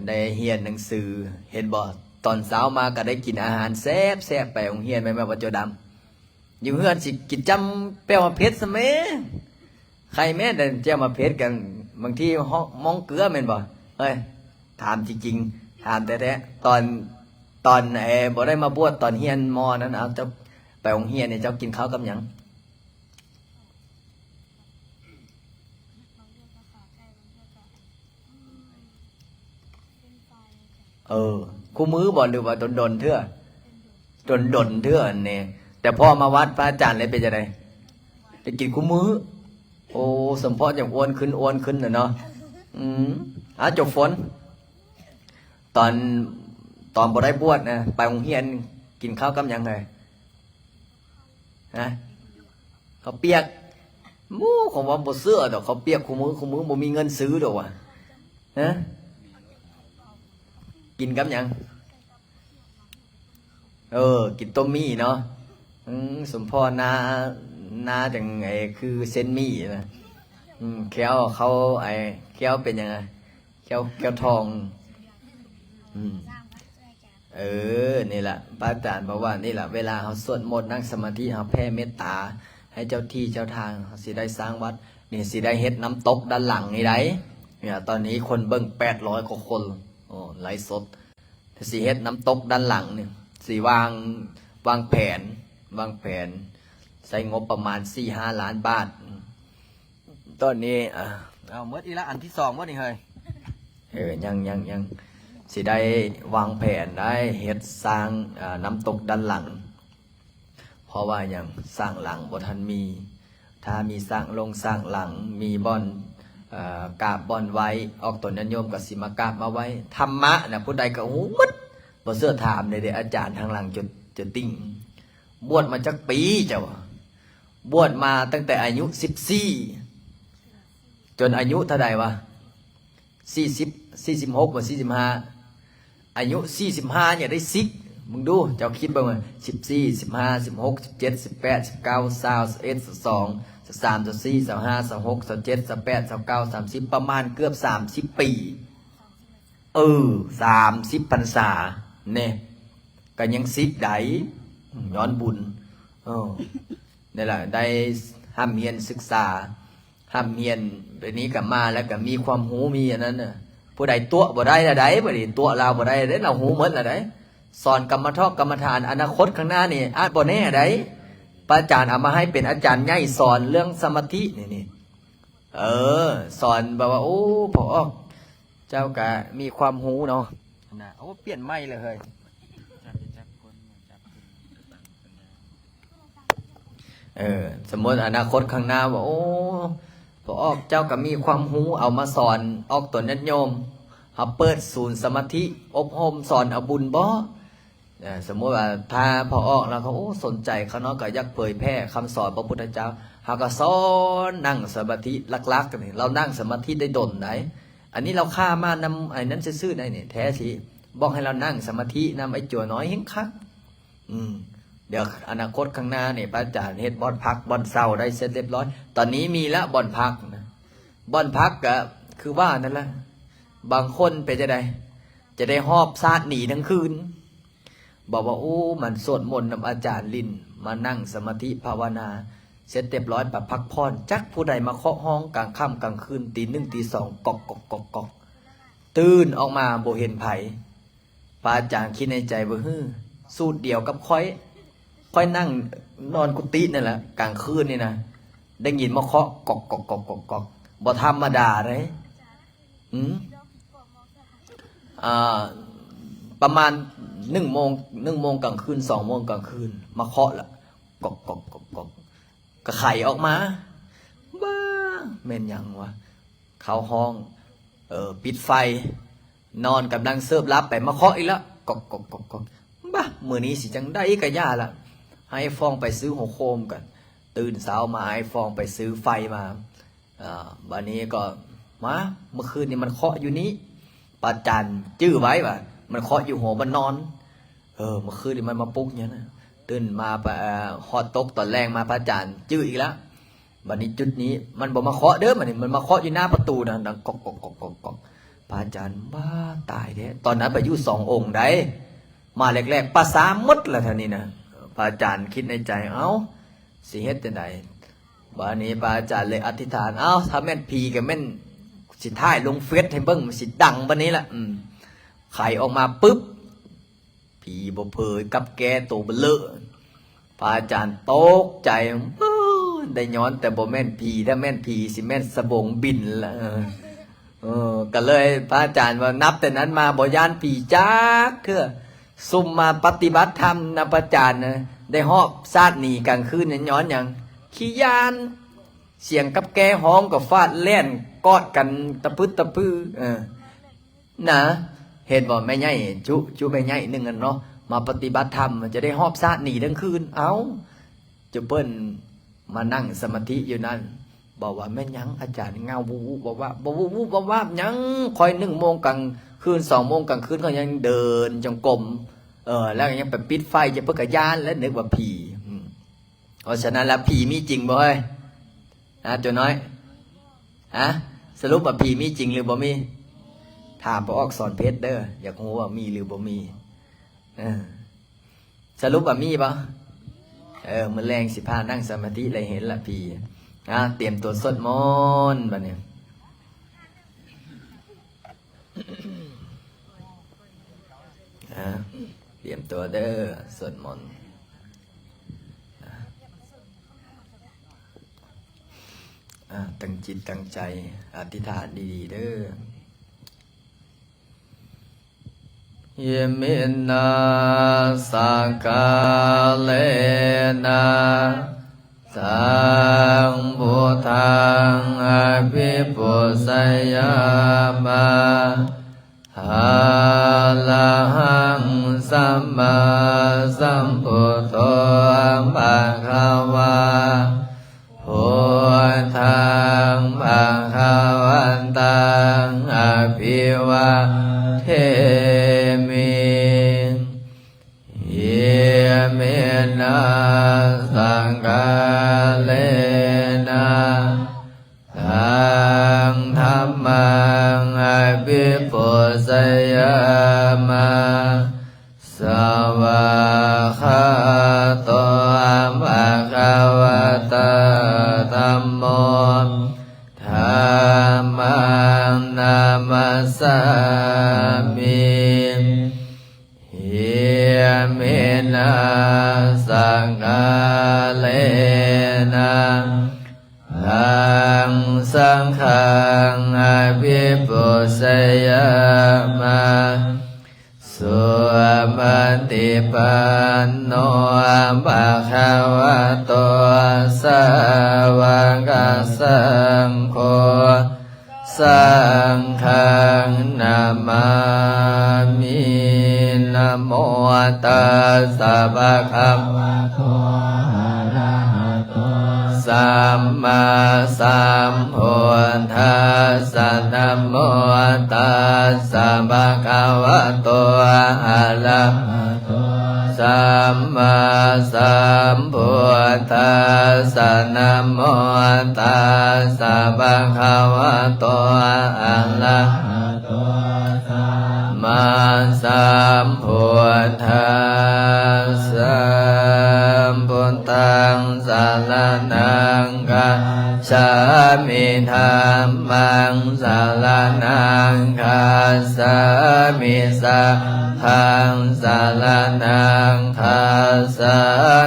ได้เรียนหนังสือเห็นบ่ตอนเช้ามาก็ได้กินอาหารแซ่บๆไปโรงเรียนแม่ว่าเจ้าดำอยู่เฮือนสิกินจำแป้วมาเพชรซะแม่ใครแม่เดินเจ้ามาเพชรกันบางทีมองเกลือแม่นบ่เฮ้ยถามจริงๆถามแท้ๆตอนบ่ได้มาบวชตอนเฮียนมอนั้นเอาเจ้าไปโรงเรียนเนี่ยเจ้ากินข้าวกับหยังคู่มือบ่หรือว่าดนเถื่อดนเถื่อเนี่ยแต่พอมาวัดพระอาจารย์เลยเป็นจังได๋จะกินคู่มือโอ้สมพรจังอ้วนขึ้นน่ะเนาะจบฝนตอนบ่ได้บวชนะไปโรงเรียนกินข้าวกับหยังไงฮะข้าวเปียกของว่าบ่เสื้อดอกข้าวเปียกคู่มือบ่มีเงินซื้อดอกว่ะฮะกินกับหยังกินต้มมี่เนาะสมพรนาจังไงคือเส้นมี่นะแก้วเขาแก้วเป็นยังไงแก้วทองนี่แหละพระอาจารย์บอกว่านี่แหละเวลาเขาสวดมนต์นั่งสมาธิเขาแผ่เมตตาให้เจ้าที่เจ้าทางเขาสิได้สร้างวัดนี่สิได้เฮ็ดน้ำตกด้านหลังนี่ได้เนี่ยตอนนี้คนเบิ่ง800 กว่าคนไลฟ์สดสิเฮ็ดน้ำตกด้านหลังเนี่ยสิวางแผนใช้งบประมาณ 4-5 ล้านบาทตอนนี้เอาเมื่ออีละอันที่2ว่านี่เฮ้ยยังสิได้วางแผนได้เฮ็ดสร้างน้ำตกด้านหลังเพราะว่ายังสร้างหลังบ่ทันมีถ้ามีสร้างหลังมีบ่อนกราบบ่อนไว้ออกตนโยมก็สิมากราบมาไว้ธรรมะน่ะผู้ใดก็หูมึดบ่เสื้อถามเลยเด้อาจารย์ทางหลังจนติ้งบวชมาจักปีเจ้าบวชมาตั้งแต่อายุ14จนอายุเท่าใดวะ46ว่า45อายุ45เนี่ยได้ซิกมึงดูเจ้าคิดบ้างมั้ย14 15 16 17 18 19 20 21 22 23 24 25 26 27 28 29 30ประมาณเกือบ30 ปี30 พรรษาเนี่ยก็ยังซิกได้ย้อนบุญนี่แหละได้ห้ามเรียนศึกษาห้ามเรียนเดี๋ยวนี้ก็มาแล้วก็มีความรู้มีอันนั้นน่ะผู้ใดตัวบ่ได้ละใดบ่ได้ตัวเราบ่ได้เด้เราหูหมดละใดสอนกรรมฐานอนาคตข้างหน้านี่อาจบ่แน่ใดพระอาจารย์เอามาให้เป็นอาจารย์ใหญ่สอนเรื่องสมาธินี่สอนแบบว่าโอ้พอเจ้าก็มีความรู้เนาะนะโอ้เปลี่ยนไม้เลยเฮ้ยสมมติอนาคตข้างหน้าว่าโอ้พอเจ้าก็มีความรู้เอามาสอนออกตนญาติโยมเขาเปิดศูนย์สมาธิอบรมสอนเอาบุญบ่สมมติว่าถ้าพอแล้วเขาสนใจเขาเนาะก็อยากเผยแพร่คำสอนพระพุทธเจ้าเขาก็สอนนั่งสมาธิลักๆกันเรานั่งสมาธิได้ดนไหนอันนี้เราฆ่ามานำไอ้นั้นซื่อๆได้เนี่ยแท้สิบอกให้เรานั่งสมาธินำไอ้จั่วน้อยเฮงคักเดี๋ยวอนาคตข้างหน้าเนี่ยพระอาจารย์เฮ็ดบ่อนพักบ่อนเศร้าได้เสร็จเรียบร้อยตอนนี้มีแล้วบ่อนพักนะบ่อนพักก็คือว่านั่นแหละบางคนไปจะได้หอบซาดหนีทั้งคืนบอกว่าโอ้มันสวดมนต์นำอาจารย์ลินมานั่งสมาธิภาวนาเสร็จเรียบร้อยแบบพักผ่อนจักผู้ใดมาเคาะห้องกลางค่ำกลางคืนตี 1 ตี 2กอกตื่นออกมาบ่เห็นไผพระอาจารย์คิดในใจว่าสูตรเดียวกับค่อยนั่งนอนกุฏินั่นแหละกลางคืนนี่นะได้ยินมาเคาะกอกบ่ธรรมดาเลยประมาณ1 โมงกลางคืน2 โมงกลางคืนมาเคาะละกอกก็ไข่ออกมาบ้าแม่นยังวะเข้าห้องปิดไฟนอนกำลังเสิร์ฟรับไปมาเคาะอีกแล้วกอกบ้ามื้อนี้สิจังได้ก็ย่าละให้ฟองไปซื้อหัวโคมกันตื่นเช้ามาให้ฟองไปซื้อไฟมาวันนี้ก็มาเมื่อคืนนี้มันเคาะอยู่นี้ปาจันจื้อไว้ว่า มันเคาะอยู่หัวมันนอนเมื่อคืนนี่มันมาปลุกเนี่ยนะตื่นมาฮอดตกตอนแรงมาพระอาจารย์จื้ออีกแล้วบัดนี้จุดนี้มันบอกมาเคาะเด้อมันมาเคาะอยู่หน้าประตูนะดังก๊อกก๊อกก๊อกก๊อกก๊อกพระอาจารย์บ้าตายเด้ตอนนั้นไปอยู่2 องค์ได้มาแรกๆภาษาหมดแล้วท่านี้นะพระอาจารย์คิดในใจเอ้าสิเฮ็ดจังไดบัดนี้พระอาจารย์เลยอธิษฐานเอ้าถ้าแม่นผีกับแม่นสิถ่ายลงเฟซให้เบิ่งมันสิดังบัดนี้ล่ะไข่ออกมาปึ๊บผีบ่เผยกับแกโตเบลอพระอาจารย์ตกใจได้ย้อนแต่บ่แม่นผีถ้าแม่นผีสิแม่นสบงบินละก็เลยพระอาจารย์ว่านับแต่นั้นมาบ่ย่านผีจักเทื่อซุ่มมาปฏิบัติธรรมนะพระอาจารย์นะได้ฮอบซาดหนีกลางคืนย้อนหยังขี้ยานเสียงกับแกห้องกับฟาดเล่นกอดกันตะพึดตะพือนะเห็นบ่แม่ใหญ่จุแม่ใหญ่นึงกันเนาะมาปฏิบัติธรรมจะได้ฮอบซาดหนีทั้งคืนเอ้าจะเปิ้นมานั่งสมาธิอยู่นั่นบอกว่าแม่ยังอาจารย์เงาบูบอกว่าบูบอกว่ายังคอย1 โมงกลางคืน2 โมงกลางคืนก็ยังเดินจงกรมแล้วยังไปปิดไฟจะเพื่อกระยานแล้วนึกว่าผีเพราะฉะนั้นแล้วผีมีจริงบ่เฮ้ยนะตัวน้อยสรุปว่าผีมีจริงหรือบ่มีถามพระออกสอนเพชรเด้ออยากรู้ว่ามีหรือบ่มีสรุปว่ามีป่ะมื้อแรงสิพานั่งสมาธิเลยเห็นละผีเตรียมตัวสวดมนต์บัดนี้เตรียมตัวเด้อสวดมนต์ตั้งจิตตั้งใจอธิษฐานดีๆเด้อเยมินาสังกาเลนะสังพุทธังอภิปุสยามะหาลังสัมมาสัมพุทโธภะคะวาพุทธังภะคะวันตังอภิวาเทมิเยเมนะสังฆาเลนะสังธัมมังอภิปุสยามะสวากขาโตภะคะวะตะธัมโมธัมมังนามัสสามิเยเมนะสังฆาเลนะสังสังฆังอภิปุสยามะสุปฏิปันโนภะคะวะโตสาวกสังโฆสังฆังนามามินะโมตัสสะภะคะวะโตอะระหะโตสัมมาสัมพุทธัสสะนะโมตัสสะภะคะวะโตอะระหะโตสัมมาสัมพุทธัสสะนะโมตัสสะภะคะวะโตอะระหะโตสัมมาสัมพุทธัสสะพุทธังสรณังคัจฉามิธัมมังสรณังคัจฉามิสังฆังสรณังคัจฉา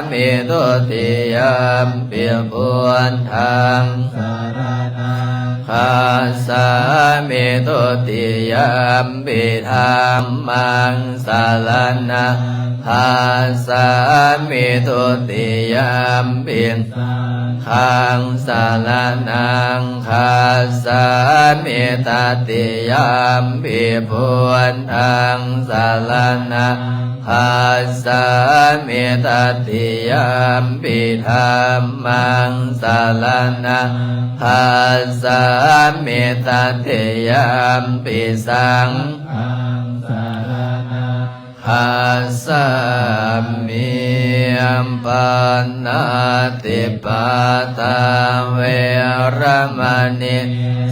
มิทุติยมปิพุทธังสรณังคัจฉามิทุติยมปิธัมมังสรณังคัจฉามิทุติยมปิสังฆังสรณังคัจฉามิตติยมปิพุทธังสรณังคัจฉามิตติยมปิธัมมังสรณังคัจฉา เมตเตยามปิสัง อังสารนา อาสัมมิยัมปันนาติปาตาเวรมณี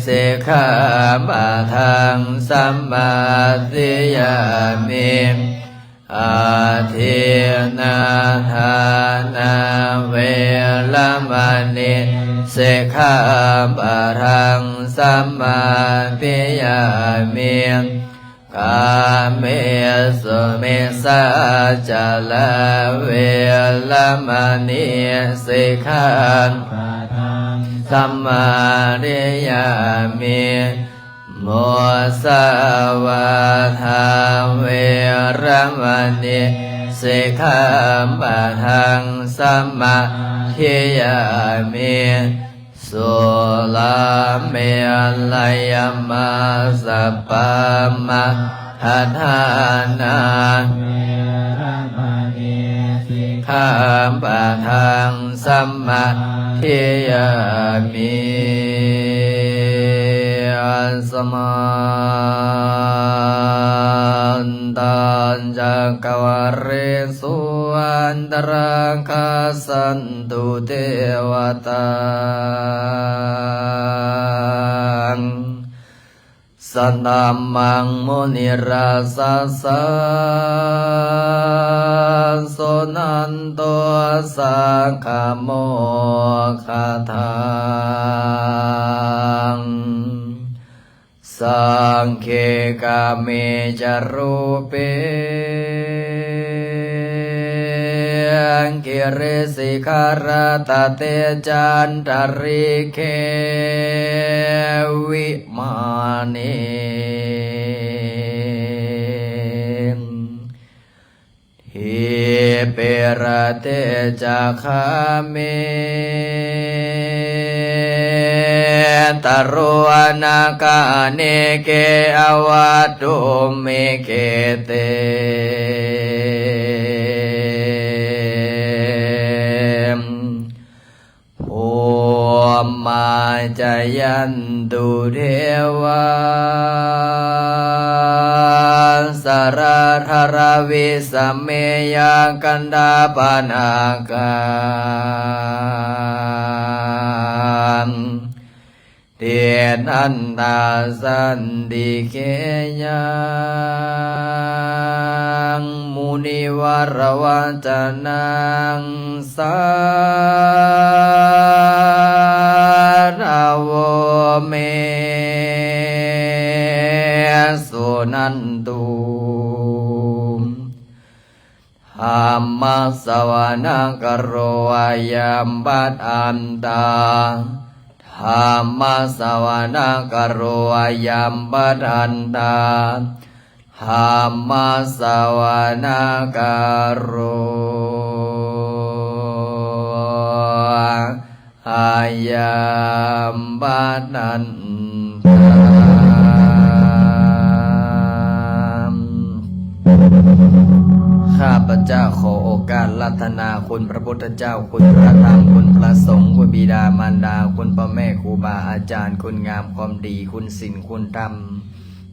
สิกขาปะทังสัมมาทิยามิอาทินาทานาเวรมณีสิกขาปะทังสัมมาทิยามิกาเมสุเมสาจาลาเวรมณีสิกขาปะทังสัมมาทิยามิโมสาวาทาเวรมณีสิกขาปะทังสัมมาทิยามิสุลาเมลยมาสัปปะมะทัฏฐานาเวรมณีสิกขาปะทังสัมมาทิยามิสมันตัญจักวาเรสุอันตรังคสันตุเทวตาสันตัมมังมุนิราสสะโสนันโตสังฆโมคาทังสังเคกาเมจารูเปกิริสิขารตเตจันทริเควิมานิฮิเปรเตจักขเมตโรนากาเนเกอวัตตุเมเกเตมาจายันตุเทวาสารธารวิสเมยังกันดาปนาการเตียนันตาสันติเกยังมุนิวรวัจนังสาราวเมสุนันตุธรรมสวนาคโรอายัมปัตอันตาธรรมสวนาคโรอายัมปัตอันตาธรรมสวนาคโรอายัมปัตอันตาข้าพเจ้าขอโอกาสรัตนาคุณพระพุทธเจ้าคุณพระธรรมคุณพระสงฆ์คุณบิดามารดาคุณพ่อแม่ครูบาอาจารย์คุณงามความดีคุณศีลคุณธรรม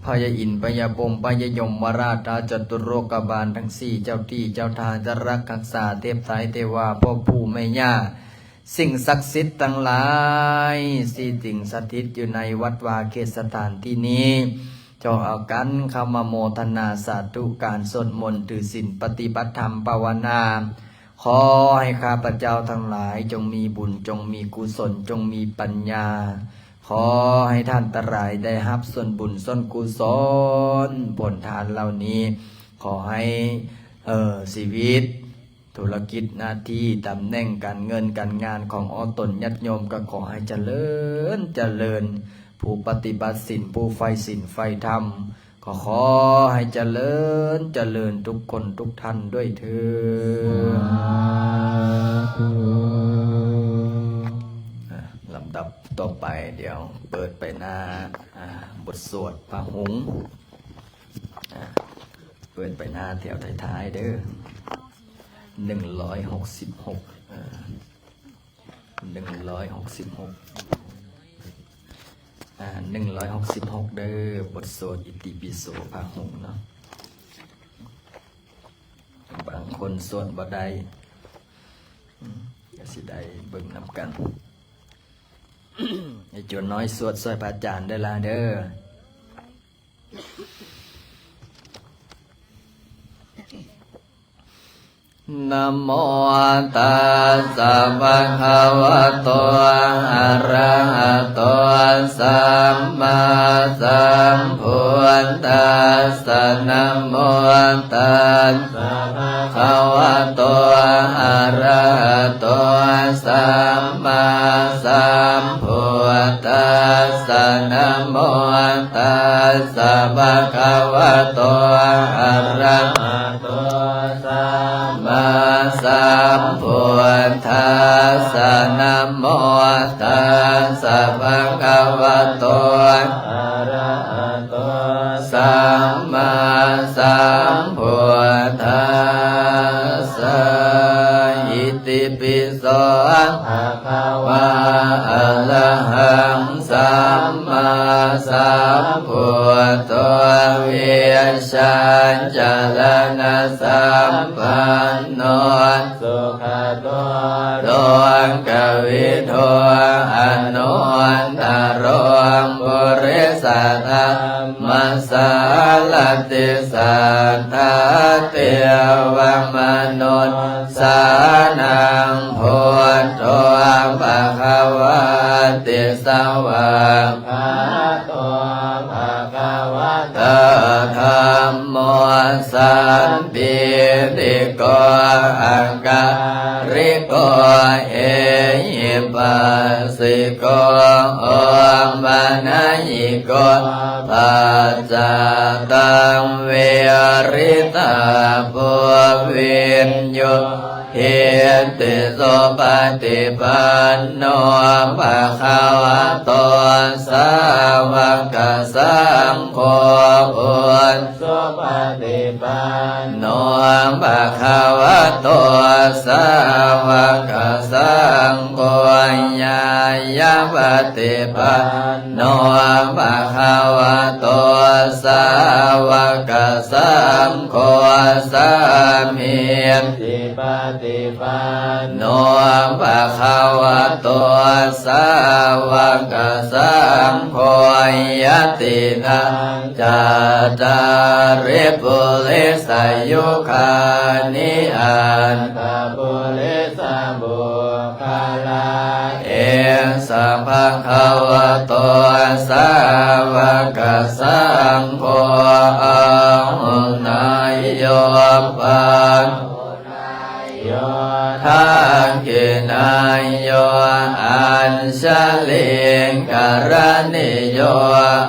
พญาอินทร์พญาพรหมพญายมราชาจตุโลกบาลทั้งสี่เจ้าที่เจ้าทางจะรักษาเทพไตรเทวาพ่อผู้แม่ย่าสิ่งศักดิ์สิทธิ์ทั้งหลายสิ่งสถิตอยู่ในวัดวาเขตสถานที่นี้จงเอากันเข้ามาโมทนาสาธุการสวดมนต์ถือศีลปฏิบัติธรรมภาวนาขอให้ข้าพเจ้าทั้งหลายจงมีบุญจงมีกุศลจงมีปัญญาขอให้ท่านทั้งหลายได้รับส่วนบุญส่วนกุศลผลทานเหล่านี้ขอให้ชีวิตธุรกิจหน้าที่ตำแหน่งการเงินการงานของตนญาติโยมก็ขอให้เจริญผู้ปฏิบัติศีลผู้ใฝ่ศีลใฝ่ธรรมก็ขอให้เจริญทุกคนทุกท่านด้วยเถิดลำดับต่อไปเดี๋ยวเปิดไปหน้าบทสวดพระหงส์เปิดไปหน้าแถวท้ายๆเด้อ166 166เด้อบทสวดอิติปิโสพาหุงเนาะบางคนสวดบ่ได้ก็สิได้เบิ่งนำกัน ไอ้จวนน้อยสวดซอยพระอาจารย์ได้ละเด้อนะโมตัสสะภะคะวะโตอะระหะโตสัมมาสัมพุทธัสสะนะโมตัสสะภะคะวะโตอะระหะโตสัมมาสัมพุทธัสสะนะโมตัสสะภะคะวะโตอะระหะโตสัมมาสัมพุทธัสสะนะโมตัสสะภะคะวะโตอะระหะโตสัมมาสัมพุทธัสสะอิติปิโสภะคะวะอะระหังสัมมาสัมพุทโธวิชัญจารณสัมปันโนสุขโตโลกวิทูอนุตตรบุริสัทธรรมสารติสัทธาเทวมนุษย์สานังพุทโธภะคะวะติสวะภะโตภะคะวะโตธัมโมสันติติโกอังการิโกเอหิปัสสิโกโอมานะยิโกปัจจตังเวริตาปุวินโยเหติโสปฏิปันโนภะคะวะโตสาวกสังโฆอุตโสปฏิปันโนภะคะวะโตสาวกสังโฆญาญาปฏิปันโนภะคะวะโตสาวกสังโฆสามีติปฏิปันโนภะคะวะโตสาวกสังโฆยตินังจัตตาริปุริสยุคานิอันตปุริสบุคลาเอสัมภะคะวะโตสาวกสังโฆนายโยปันโยทังกินายโยอัญชลิงการณิโย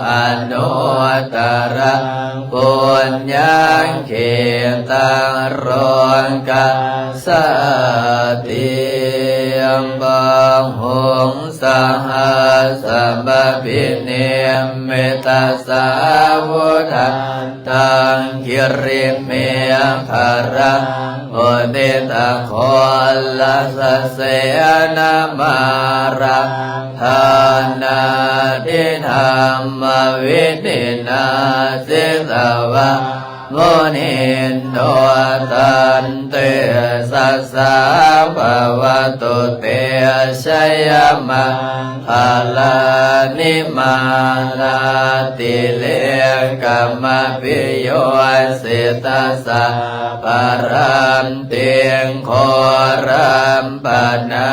อนุตตรังปุญญังเขตังโรกัสสติยมบังหงสหัสบพิเนเมตตาสาวุธันตังคิริเมฆารังโอเดตะโคลัสเสนามารังทานาทิธรรมวินินาสิตวะโมนินโนตันเตสัสสะภวตุเตชยมังภาลานิมาลาติเลกัมมปิโยสิตัสสะปารัมเตียงโครัมปนา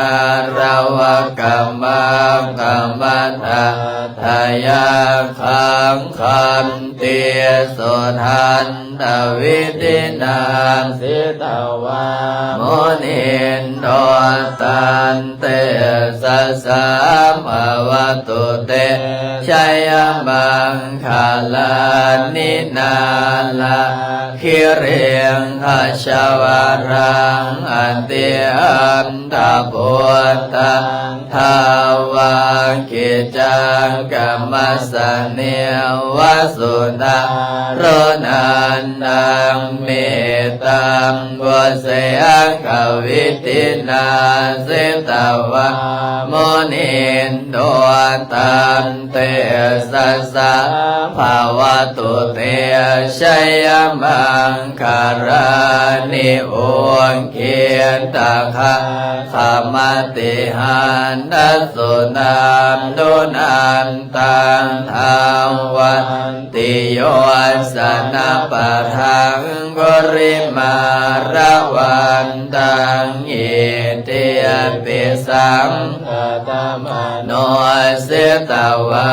ราวกัมมังกัมมัตถะทายาขังคันเตียสุทันตวิตินังสิตวาโมนินโนตันเตสัสสะภวตุเตชัยมังคาลานินาลาคิเรียงขชวารังอันเตียมตาปุตตังทาวากิจังกัมมัสสเนวสุตาโรนันดังเมตังบุเสยัง กวิตินาสิตวะโมนินโดตันเตสัสสะภาวตุเตชยมังคารานิโองเกียนตาคะขมติหันนัสสุนามนุนันตังทางวันติโยสนะปะทังกริมาระวันตังอิติยปิสังฆตมโนสิตวะ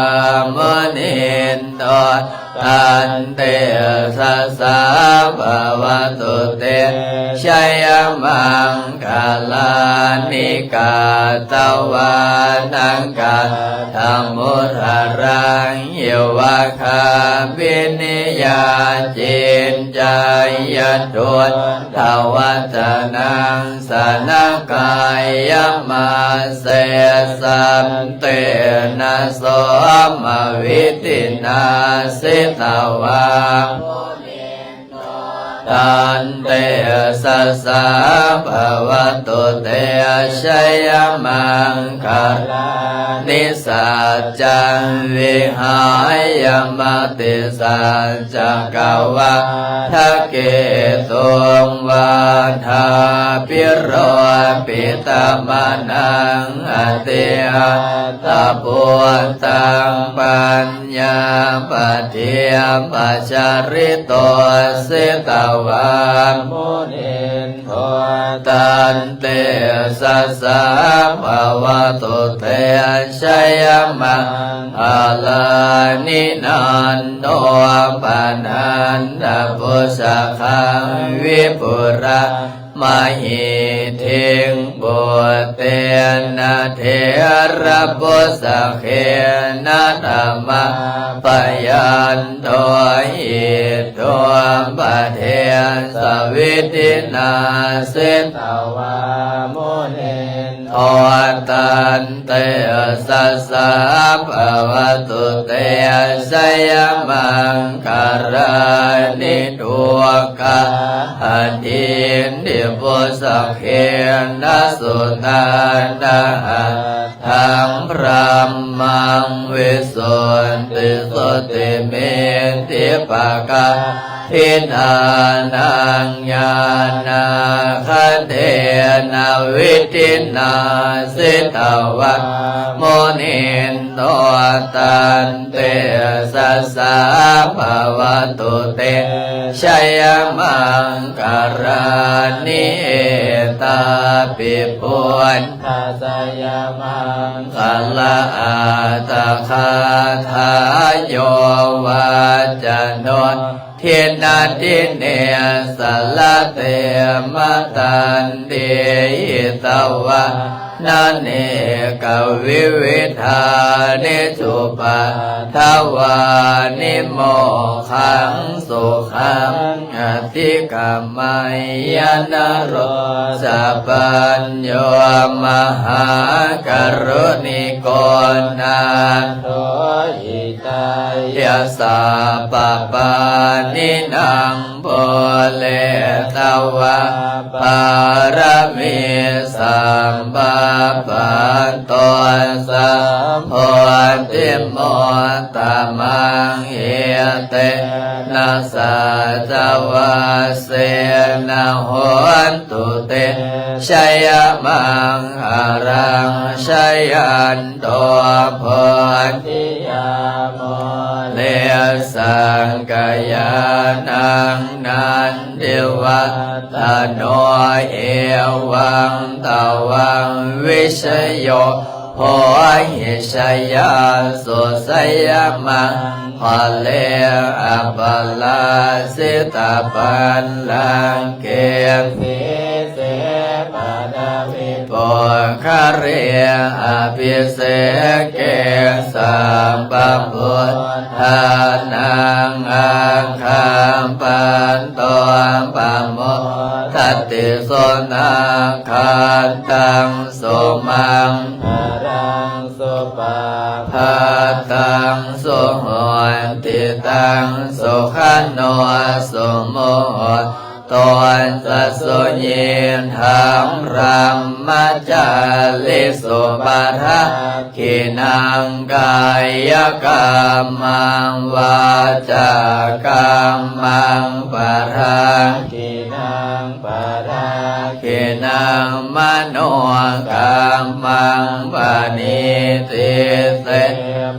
มนินโตตันเตสัสสะภาวตุเตชยมังคาลานิกาตวานังกาธรรมุทารังเยวะคาปินิยาจินจายโดนทวัตนังสนกายมาเสสัมเตนะโสมวิตินาสิตวะตันเตสัสสะภาวตุเตชยมังคารานิสัจจังวิหายมติสัจจกวะทะเกตุงวาทาปิโรปิตมนังอติอัตตปุตตังปัญญาปเทียมปัจจริโตสิตวะโมนินโทตันเตสัสสะภาวตุเตชยมังอาลานินันโนปานันตปุสสะขังวิปุระมหิทิงบุเตนะเทระปุสสะเขนะธรรมะปยันโตหิโตปะเทสวิตินาสิตวะโมนินโทตันเตสัสสะภาวตุเตชยมังคารานิทุกะอดินดิปุสสะเขนะสุนันทะทังพระมังวิสุทธิสุติเมติปะกะทิฏานังญาณาคันเทนะวิตินาสิตวะโมนินโตตันเตสัสสะภาวตุเตชยมังคารานิเอตาปิปุณฑาสยมังคลาอาตคาทายโยวาจโนเทียนาทิเนสละเตมตันเดหิตวะนันเนกวิวิธานิสุปะทวานิโมขังสุขังอธิกรรมัยยนะโรสัพพัญโยมหากรุณิโกนาโทหิตายาสัพพปานินังโพเลตวะปารมีสัมปะปันโตสัมโพธิโมตมังเอเตนะสัจวะเสนะโหนตุเตชยมังอารังชยันโตโพธิยามเลสังกายานังนันเดวัตโนเอวังตวังวิชโยโหหิชยาสุสยมังพะเลอปลาสิตาปันลังเกสิเสปดาวิปุคาเรอภิเสเกสัมปัมพุทธานังอังคัมปันโตปัมโมทัตติโสนาคันตังโสมังรังสุปาภาตังสุโหติตังสุขันโนสุโมโหโต ตนสัสสุญิธรรมรัมมัจจาลิสุปาทะขินังกายกรรมังวาจากรรมังปะทังขินังปะทังขินังมโนกรรมังปะนิติเต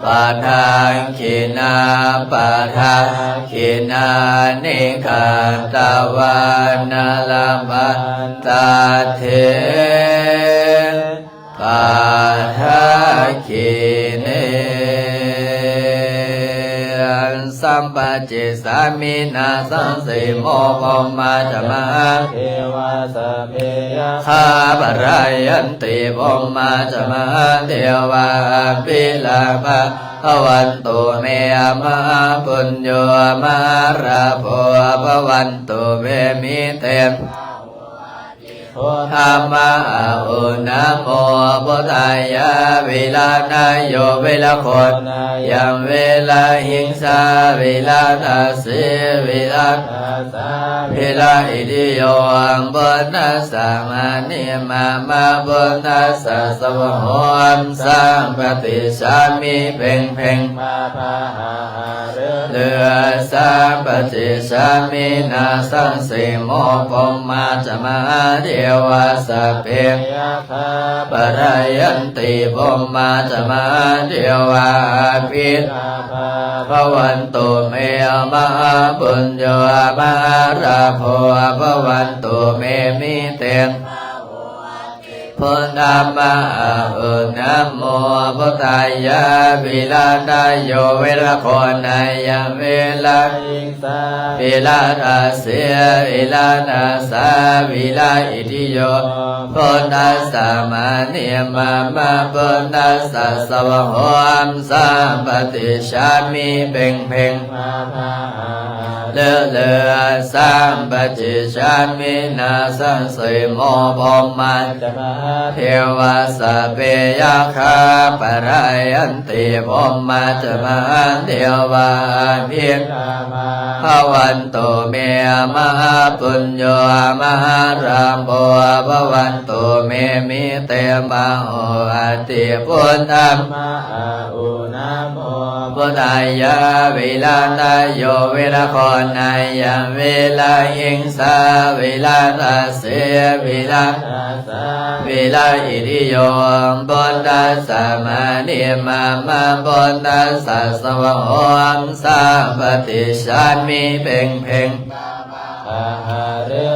ปะทังขินาปะทังขินานิขันตวานาลมัตตาเทปะทังขิเนสัมปจิสามินาสังสิโมปมาจมาเทวาสเมยะข้าปรายยันติปมาจมาเทวาปิลาภะภวันตุเมมะปุญโยมาราโภภวันตุเวมิเตธรรมะอุนะโมพุทธายะเวลานายโยเวลาคนยังเวลาหิงสาเวลาทัสสิเวลาเวลาอิติโยอังบุญนัสสะมานิมาบุญนัสสะสวะโหอัมสัมปติสามิเพ่งเพ่งมาภาหาเลือสัมปติสามินาสังสิโมปมาจมาเทวาสเปยะคาปรายยันติปมาจมาเทวาปิลาภะวันตุเมมะปุญโยมะราโภภวันตุเมมิเตพุทธามะอุนะโมพุทธายะวิลานายโยเวลาโคนายะเวลาหิงสาวิลาทัสสิวิลานาสาวิลาอิติโยพุทธัสสะมานิมาพุทธัสสะสวะโหอัมสัมปติชามิเพ่งเพ่งมาภาเลสัมปติชามินาสังสิโมปมาจมาเทวาสเปยะคาปรายยันติปมาจมาเทวาพิลาภะวันตุเมมะปุญโยมหารามโภภวันตุเมมิเตมะโหอติพุทธัมมะอุนะโมพุทธายะเวลานายโยเวลาคนายะเวลาหิงสาเวลาทัสสิเวลาเวลาอิติโยบุญตัสสะมานิมาบุญตัสสะสวะโหอัมสัมปติชามิเพ่งเพ่ง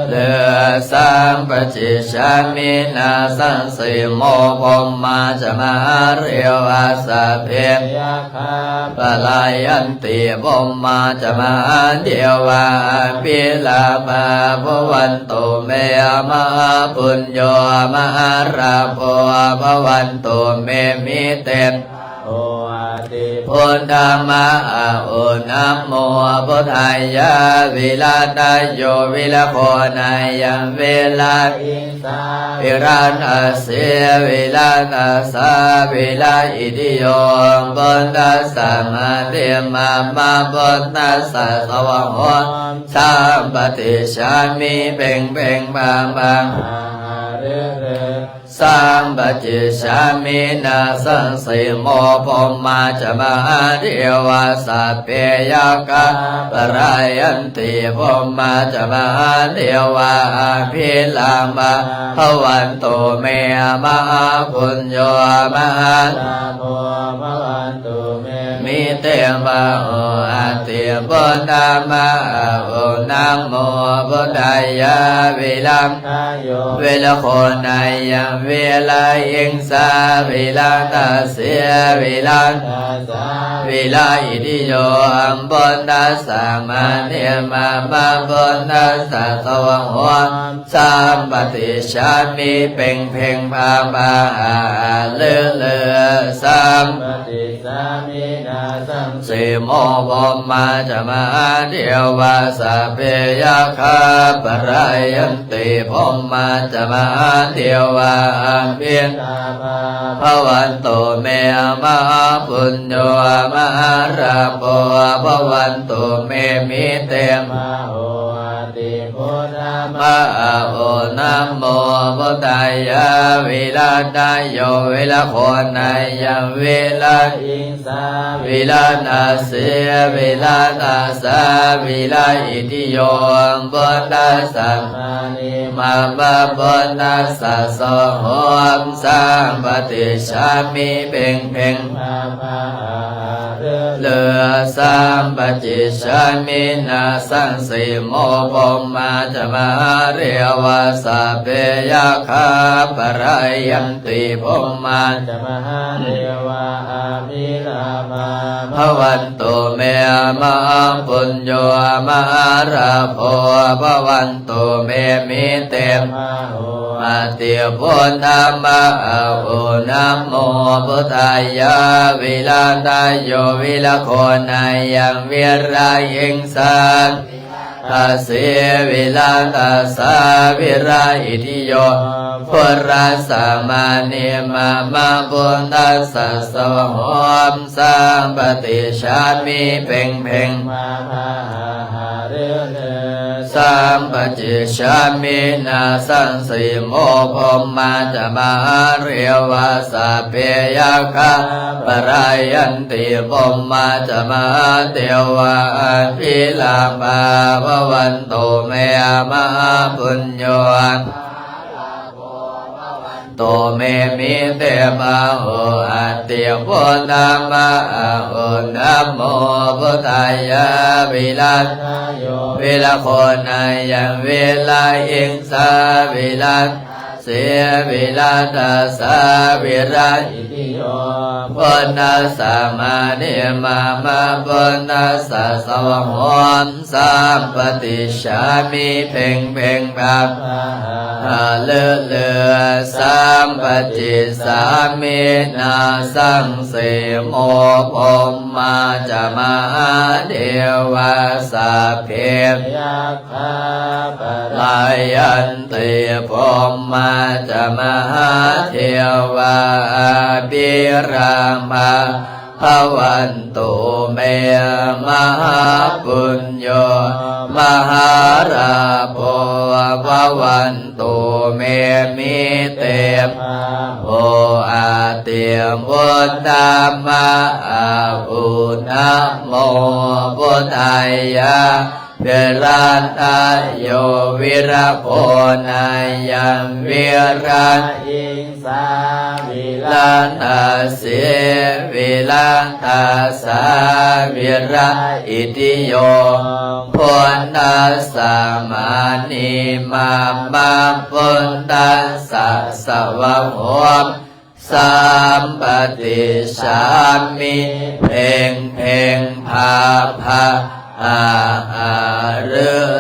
เลือสัมปติชามินาสังสิโมปมาจมาเรวาสเปยะคาปลายันติปมาจมาเทวาปิลาภะภวันตุเมมะปุญโยมหาราโภภวันตุเมมิเตพุทธามะอุนะโมพุทธายะวิลานายโยวิลาโคนายะเวลาหิงสาวิรานัสสิวิลานัสสะวิลาอิติโยบุญตัสสะมาเทมาบุญตัสสะสวะโหสัมปติชามิเพ่งเพ่งบางสัมปติชามินาสังสิโมปมาจมาเทวาสเปยะคาปรายยันติปมาจมาเทวาพิลาภะภวันตุเมมะปุญโยมหาโภภวันตุเมมิเตมะโหอติพุทธามะอุนะโมพุทธายะเวลังเวลาโคนายะเวลาหิงสาเวลาทัสสิเวลาเวลาอิติโยอัมบุญตัสสะมานิมาบุญตัสสะสวะโหสัมปติชามิเพ่งเพ่งภาเลือสัมปติสามินาสังสิโมปมาจมาเทวาสเปยะคาปรายยันติปมาจมาเทวาปิลาภะวันตุเมมะปุญโยมหาราโภภวันตุเมมิเตมะโหติพุ มะโอนะโมพุทธายะวิราชโยวิลาโคนายะวิลาอิงสาวิลานาเสวิลานาสาวิลาอิติโยบุญตัสสะมานิมาบะบุญตัสสะโสโหมสัมปติชามิเพ่งเพ่งเลือสัมปติชามินาสังสีโมปมาจมาเรียวาสะเปยะคาปะรายันติภมาจมหาเรวะอามิลามาภวันตุเมมะปุญโยมหาราโภภวันตุเมมิเตมมาเตียพุทธมะโอนะโมพุทธายะวิลาตายโยวิลาโคนายังวิรายิงสังอาเสวิลาตาสาวิราอิทิโยพุราสามานิมามาบุญตัสสะสวะโหมสัมปติชามิเพ่งเพ่งสัมปติชามินาสังสีโมภมาจมาเรียวาสะเปยะคาปะรายันติภมาจมาเทวะภิลาภาภวันตุเมมะปุญโยโตเมมิเตมะโหอัตติพุทธมะโอนะโมพุทธายะวิลาโยวิลาโคนายังวิลาอิงสาวิลาเสวิลาตาสาวิราอิติโยพุทธัสสะมานิมามาพุทธัสสะสวะโหมสัมปติชามิเพ่งเพ่งภาเลือเลือสัมปติสามินาสังเสโมภมาจมาเดวาสะเพยะคาปะรายันติภมาจมหาเทวาภิรามาภวันตุเมมหาปุญโยมหาราโภภวันตุเมมิเตมโออาเตียมพุทธามะอุนะโมพุทธายะเวรันตายโยวิระโพนายังวิรันอิงสาวิลันตาเสวิลันตาสาวิระอิติโยพุทธัสสะมานิมามาพุทธัสสะสวะโหมสัมปติชามิเพ่งเพ่งภาภาเรือ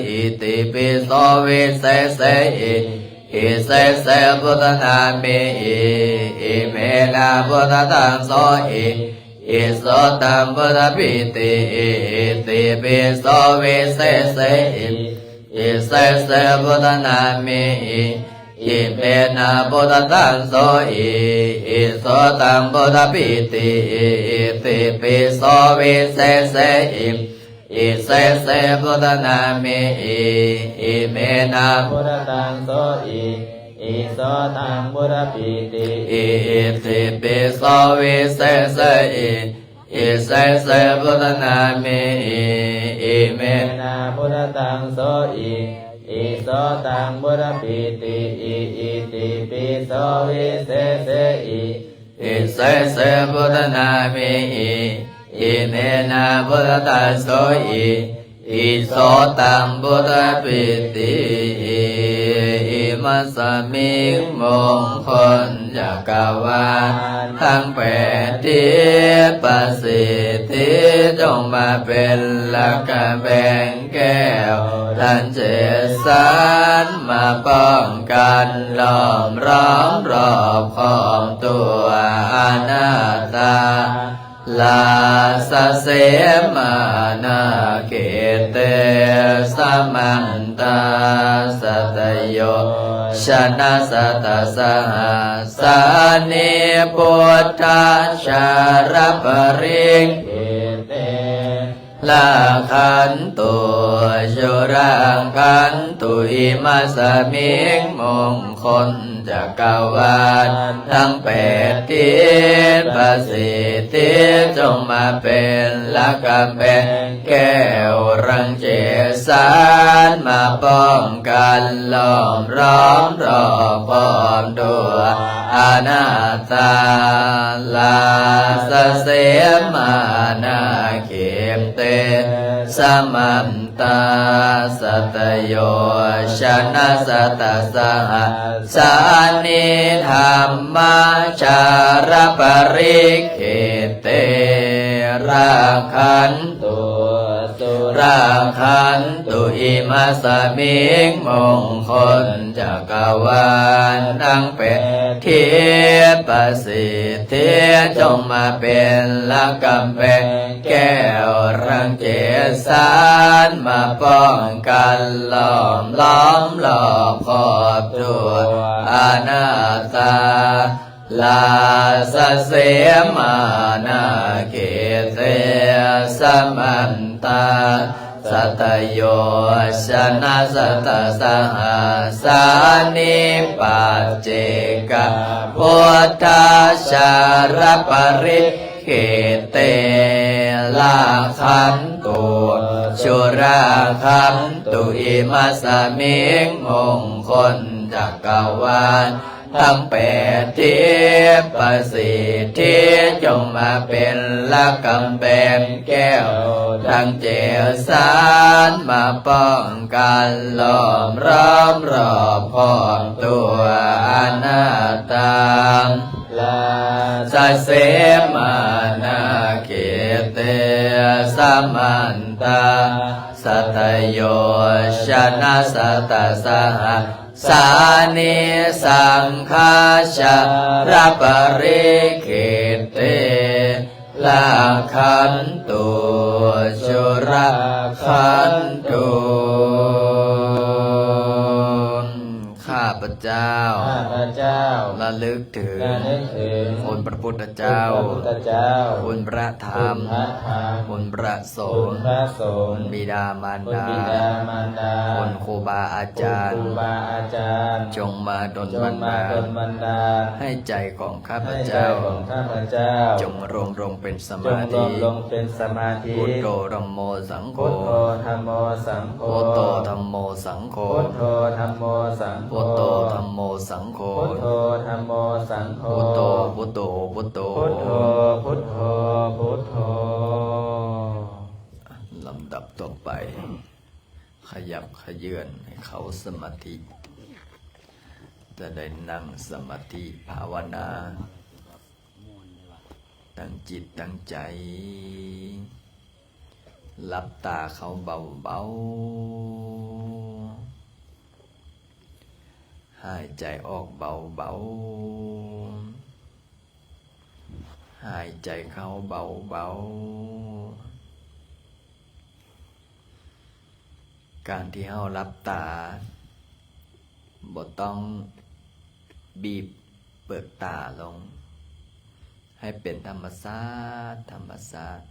อิติปิโสวิเศษอิเศษพุทธนามิอิเมนะพุทธตังโสอิโสตังพุทธปิติอิติปิโสวิเศษอิเศษพุทธนามิอิเมนะพุทธตังโสอิโสตังพุทธปิติอิติปิโสวิเศษอิเศษพุทธนามิอิเมนะพุทธตังโสอิโสตังพุทธปิติอิติปิโสวิเศษอิเศษพุทธนามิอิเมนะพุทธตังโสอิโสตังพุทธปิติอิติปิโสวิเศษอิเศษพุทธนามิอิเมนะพุทธตังโสอิโสตังพุทธปิติอิมัสสมิงมงคลจักรวาลทั้งแปดทิศประสิทธิจงมาเป็นหลักแบ่งแก้วทันเจสานมาป้องกันล้อมร้อมรอบขอบตัวอนัตตาลาสเสมานาเกเตสมันตาสัตโยชนะสัตสหัสสานิพุทธชารปริงเกเต ลาคันตุชุรังคันตุอิมัสมิงมงคลจักรวาลทั้ง8ทิศประสิทธิจงมาเป็นละกำแพงแก้วรังเจสานมาป้องกันล้อมร้อมรอบป้อมด้วยอนัตตาลาสเสมานาเขมเตสมันตาสัตโยชนะสัตสหสานิธรรมชารปริเขเตราคันตุราคันตุอิมัสมิงมงคลจักรวาลทั้ง8ทิศประสิทธิจงมาเป็นละกำแพงแก้วรังเจสานมาป้องกันล้อมล้อมรอบขอบตัวอนัตตาลาสเสมานาเกเตสมันตาสัตโยชนะสัตสหสานิปัจเจกพุทธาชารปริเขเตลาคันตุชุราคันตุอิมัสมิงมงคลจักรวาลทั้ง8ทิศประสิทธิจงมาเป็นละกำแพงแก้วทั้ง7สานมาป้องกันล้อมร้อมรอบขอบตัวอนัตตาลาสเสมานาเกเตสมันตาสัตโยชนะสัตสหสานิสังฆาชารปริเขเตลาคันตุชุราคันตุข้าพเจ้า ข้าพเจ้า ระลึกถึง ระลึกถึง คุณพระพุทธเจ้า พระพุทธเจ้า คุณพระธรรม คุณพระธรรม คุณพระส คุ ง ณ ฆ์ พระสง คุ ฆ์ ณบิดามาร คุณ ดา บิดามารดา คุณครูบาอาจาร ค ย์ รูบาอาจารย์ จงมาดล จ บั ง น มา ดา ด ล ลบันดาล ให้ใจของข้าพ ให้ใจ เจ้า ของข้าพเจ้า จงรวมเป็นส จ มาง ร ธิ วมลงเป็นสมาธิ พุทโธธัมโมสังโฆ พุทโธธัมโมสังโฆ พุทโธธัมโมสังโฆ พุทโธธัมโมสังโฆ พุทโธธัมโมสังโฆ พุทโธธัมโมสังโฆ พุทโธพุทโธพุทโธ พุทโธพุทโธพุทโธ ลำดับต่อไป ขยับขยื่นให้เขาสมาธิ จะได้นั่งสมาธิภาวนาตั้งจิตตั้งใจหลับตาเขาเบาๆหายใจออกเบาๆหายใจเข้าเบาๆการที่เฮาหลับตาบ่ต้องบีบเปิดตาลงให้เป็นธรรมชาติธรรมชาติ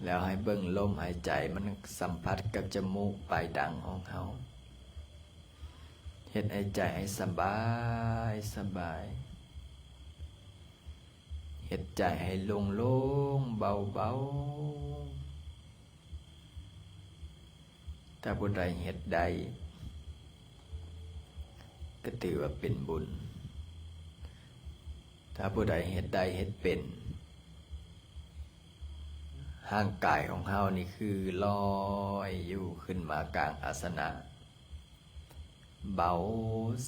แล้วให้เบิ่งลมหายใจมันสัมผัสกับจมูกปลายดังของเขาเฮ็ดหายใจให้สบายสบายเฮ็ดใจให้โล่งๆเบาๆถ้าผู้ใดเฮ็ดได้ก็ถือว่าเป็นบุญถ้าผู้ใดเฮ็ดได้เฮ็ดเป็นร่างกายของเฮานี่คือลอยอยู่ขึ้นมากลางอาสนะเบา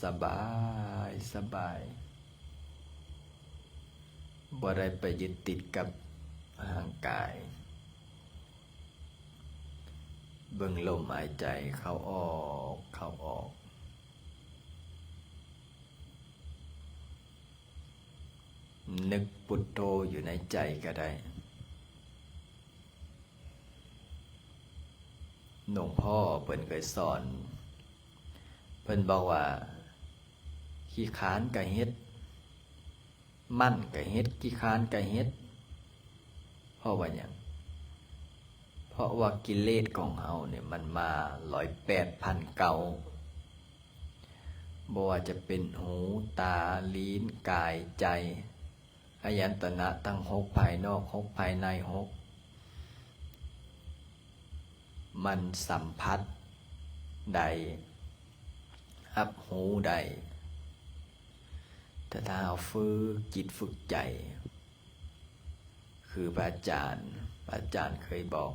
สบายสบายบ่ได้ไปยึดติดกับร่างกายเบิ่งลมหายใจเข้าออกเข้าออกนึกพุทโธอยู่ในใจก็ได้หลวงพ่อเพิ่นเคยสอนเพิ่นบอกว่าขี้ค้านกะเฮ็ดมั่นกะเฮ็ดขี้ค้านกะเฮ็ดเพราะว่าหยัง เพราะว่ากิเลสของเฮาเนี่ยมันมา108,000 เก่าบ่ว่าจะเป็นหูตาลิ้นกายใจอายตนะทั้ง6ภายนอก6ภายใน6มันสัมผัสใดรับหูใดแต่ถ้าเอาฝึกจิตฝึกใจคือพระอาจารย์เคยบอก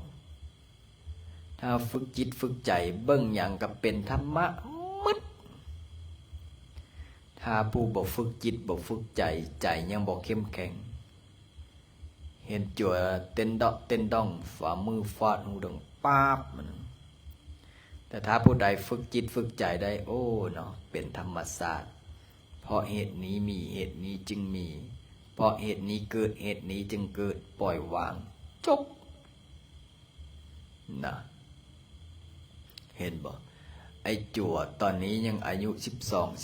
ถ้าฝึกจิตฝึกใจเบิ่งอย่างกับเป็นธรรมะมึดถ้าผู้บ่ฝึกจิตบ่ฝึกใจใจยังบ่เข้มแข็งเห็นจั่วเต้นดอกเต้นดองฝ่ามือฟาดหูดังป๊าบมันแต่ถ้าผู้ใดฝึกจิตฝึกใจได้โอ้เนาะเป็นธรรมศาสตร์เพราะเหตุนี้มีเหตุนี้จึงมีเพราะเหตุนี้เกิดเหตุนี้จึงเกิดปล่อยวางจบนะเห็นบ่ไอ้จั่วตอนนี้ยังอายุ12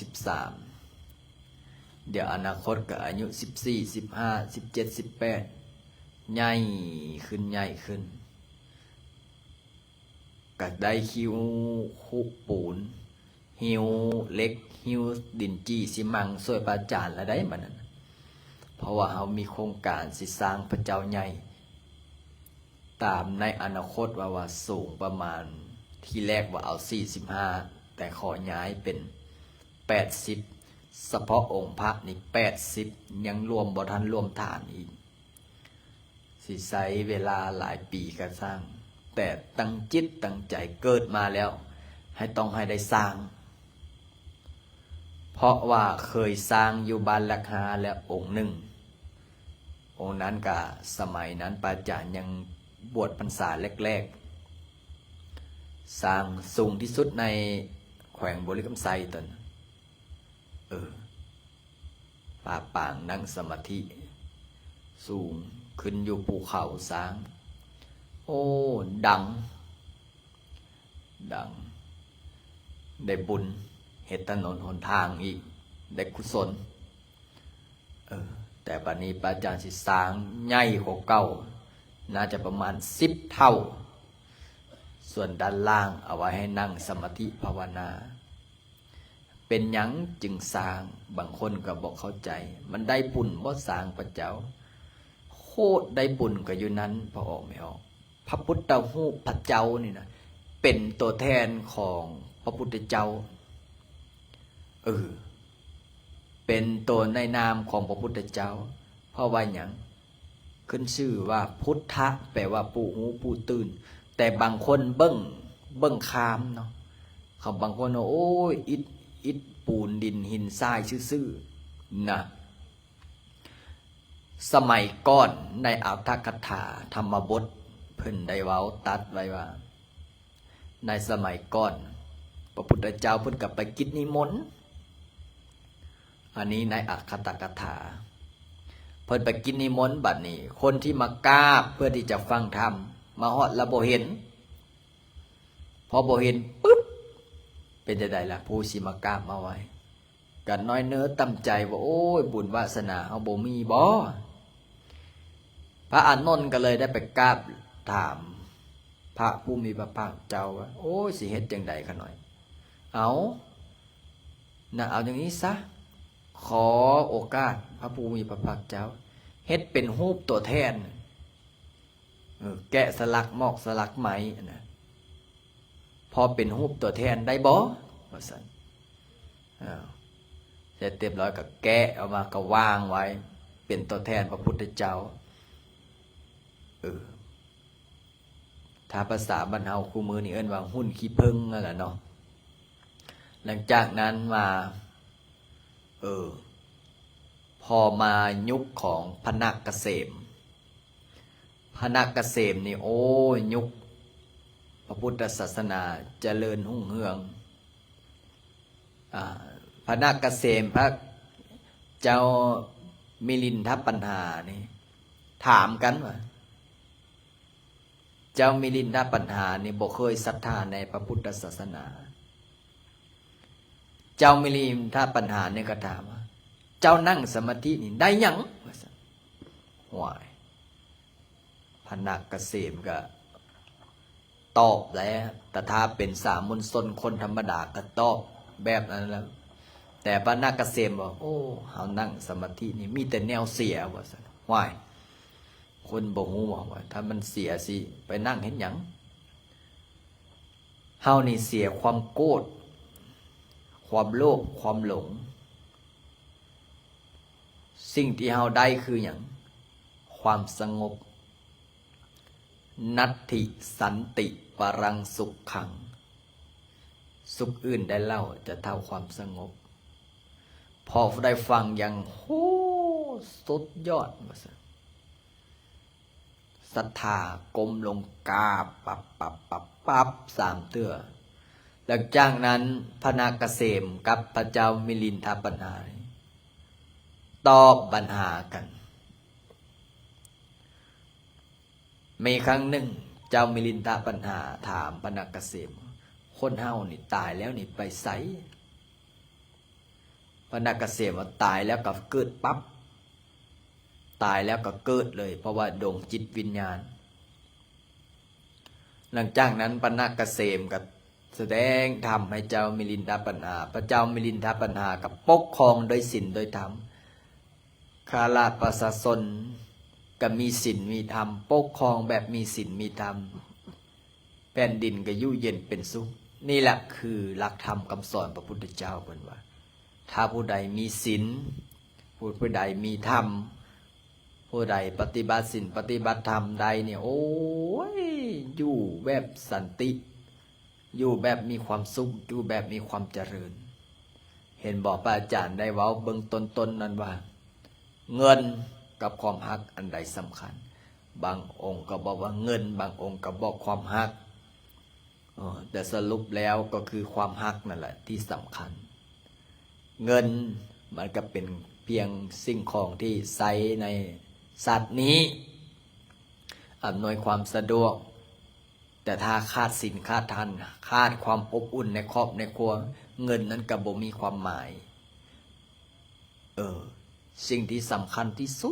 13เดี๋ยวอนาคตก็อายุ14 15 17 18ใหญ่ขึ้นใหญ่ขึ้นก็ได้คิวคุปูนหิวเล็กหิวดินจี้สิมังช่วยพระอาจารย์ละได้บัดนั้นเพราะว่าเฮามีโครงการสิสร้างพระเจ้าใหญ่ตามในอนาคตว่าสูงประมาณที่แรกว่าเอา45แต่ขอย้ายเป็น80เฉพาะองค์พระนี่80ยังรวมบ่ทันรวมฐานอีกสิใช้เวลาหลายปีก็สร้างแต่ตั้งจิตตั้งใจเกิดมาแล้วให้ต้องให้ได้สร้างเพราะว่าเคยสร้างอยู่บ้านลักหาแล้วองค์หนึ่งองค์นั้นก็สมัยนั้นพระอาจารย์ยังบวชพรรษาแรกๆสร้างสูงที่สุดในแขวงบริกรรมไซตอนป่าปางนั่งสมาธิสูงขึ้นอยู่ภูเขาสร้างโอ้ดังได้บุญเฮ็ดถนนหนทางอีกได้กุศลแต่บัดนี้พระอาจารย์สิสร้างใหญ่กว่าเก่าน่าจะประมาณ10 เท่าส่วนด้านล่างเอาไว้ให้นั่งสมาธิภาวนาเป็นหยังจึงสร้างบางคนก็บอกเข้าใจมันได้บุญบ่สร้างพระเจ้าโคตรได้บุญก็อยู่นั้นพอออกไม่ออกพระพุทธรูปพระเจ้านี่นะเป็นตัวแทนของพระพุทธเจ้าเป็นตัวในนามของพระพุทธเจ้าเพราะว่าหยังขึ้นชื่อว่าพุทธะแปลว่าผู้หูผู้ตื่นแต่บางคนเบิ่งคามเนาะเขาบางคนโอ้ยอิฐปูนดินหินทรายซื่อๆนะสมัยก่อนในอัตถกถาธรรมบทเพิ่นได้เว้าตัดไว้ว่าในสมัยก่อนพระพุทธเจ้าเพิ่นก็ไปกิจนิมนต์อันนี้ในอัตถกถาเพิ่นไปกิจนิมนต์บัดนี้คนที่มากราบเพื่อที่จะฟังธรรมมาฮอดแล้วบ่เห็นพอบ่เห็นปึ๊บเป็นจังได๋ล่ะผู้สิมากราบมาไว้ก็น้อยเนื้อต่ำใจว่าโอ้ยบุญวาสนาเฮาบ่มีบ่พระอานนท์ก็เลยได้ไปกราบถามพระผู้มีพระภาคเจ้าว่าโอ้ยสิเฮ็ดจังได๋คะหน่อยเอาอย่างนี้ซะขอโอกาสพระผู้มีพระภาคเจ้าเฮ็ดเป็นรูปตัวแทนแกะสลักหมอกสลักไหมนะพอเป็นรูปตัวแทนได้บ่ว่าซั่นเสร็จเรียบร้อยก็แกะออกมาก็วางไว้เป็นตัวแทนพระพุทธเจ้าถ้าภาษาบ้านเฮาคู่มือนี่เอิ้นว่าหุ้นขี้ผึ้งนั่นแหละเนาะหลังจากนั้นมาพอมายุคของพระนักเกษมนี่โอ้ยุคพระพุทธศาสนาเจริญรุ่งเรืองพระนักเกษมพระเจ้ามิลินทปัญหานี่ถามกันว่าเจ้ามิลินทปัญหานี่บ่เคยศรัทธาในพระพุทธศาสนาเจ้ามิลินทปัญหานี่ก็ถามว่าเจ้านั่งสมาธินี่ได้หยังห่วยพระนักเกษมก็ ตอบแล้วแต่ถ้าเป็นสามัญชนคนธรรมดาก็ตอบแบบนั้นแหล้วแต่พระนาคเกษมบอกโอ้เฮานั่งสมาธินี่มีแต่แนวเสียว่าซั่นว้ายคนบ่ฮู้ว่าถ้ามันเสียสิไปนั่งเฮ็ดหยังเฮานี่เสียความโกรธความโลภความหลงสิ่งที่เฮาได้คือหยังความสงบนัตถิสันติปรังสุขขังสุขอื่นได้เล่าจะเท่าความสงบพอได้ฟังอย่างโหสุดยอดว่าซะศรัทธากลมลงกราบปับสามเตื้อหลังจากนั้นพระนาคเกษมกับพระเจ้ามิลินทปัญหาตอบปัญหากันมีครั้งหนึ่งเจ้ามิลินทปัญหาถามพระนาคเกษมคนเฮานี่ตายแล้วนี่ไปไสพระนาคเกษมว่าตายแล้วก็เกิดปั๊บตายแล้วก็เกิดเลยเพราะว่าดวงจิตวิญญาณหลังจากนั้นพระนาคเกษมก็แสดงธรรมให้เจ้ามิลินทปัญหาพระเจ้ามิลินทปัญหากับปกครองโดยศีลโดยธรรมคาราประชาชนก็มีศีลมีธรรมปกครองแบบมีศีลมีธรรมแผ่นดินก็อยู่เย็นเป็นสุขนี่แหละคือหลักธรรมคำสอนพระพุทธเจ้าเพิ่นว่าถ้าผู้ใดมีศีลผู้ใดมีธรรมผู้ใดปฏิบัติศีลปฏิบัติธรรมใดเนี่ยโอ้ยอยู่แบบสันติอยู่แบบมีความสุขอยู่แบบมีความเจริญเห็นบอกพระอาจารย์ได้เว้าเบื้องต้นนั้นว่าเงินกับความฮักอันใดสำคัญบางองค์ก็บอกว่าเงินบางองค์ก็บอกความฮักแต่สรุปแล้วก็คือความฮักนั่นแหละที่สำคัญเงินมันก็เป็นเพียงสิ่งของที่ใช้ในสัตว์นี้อำนวยความสะดวกแต่ถ้าขาดศีลขาดธรรมขาดความอบอุ่นในครอบในครัวเงินนั้นก็บ่มีความหมายสิ่งที่สำคัญที่สุ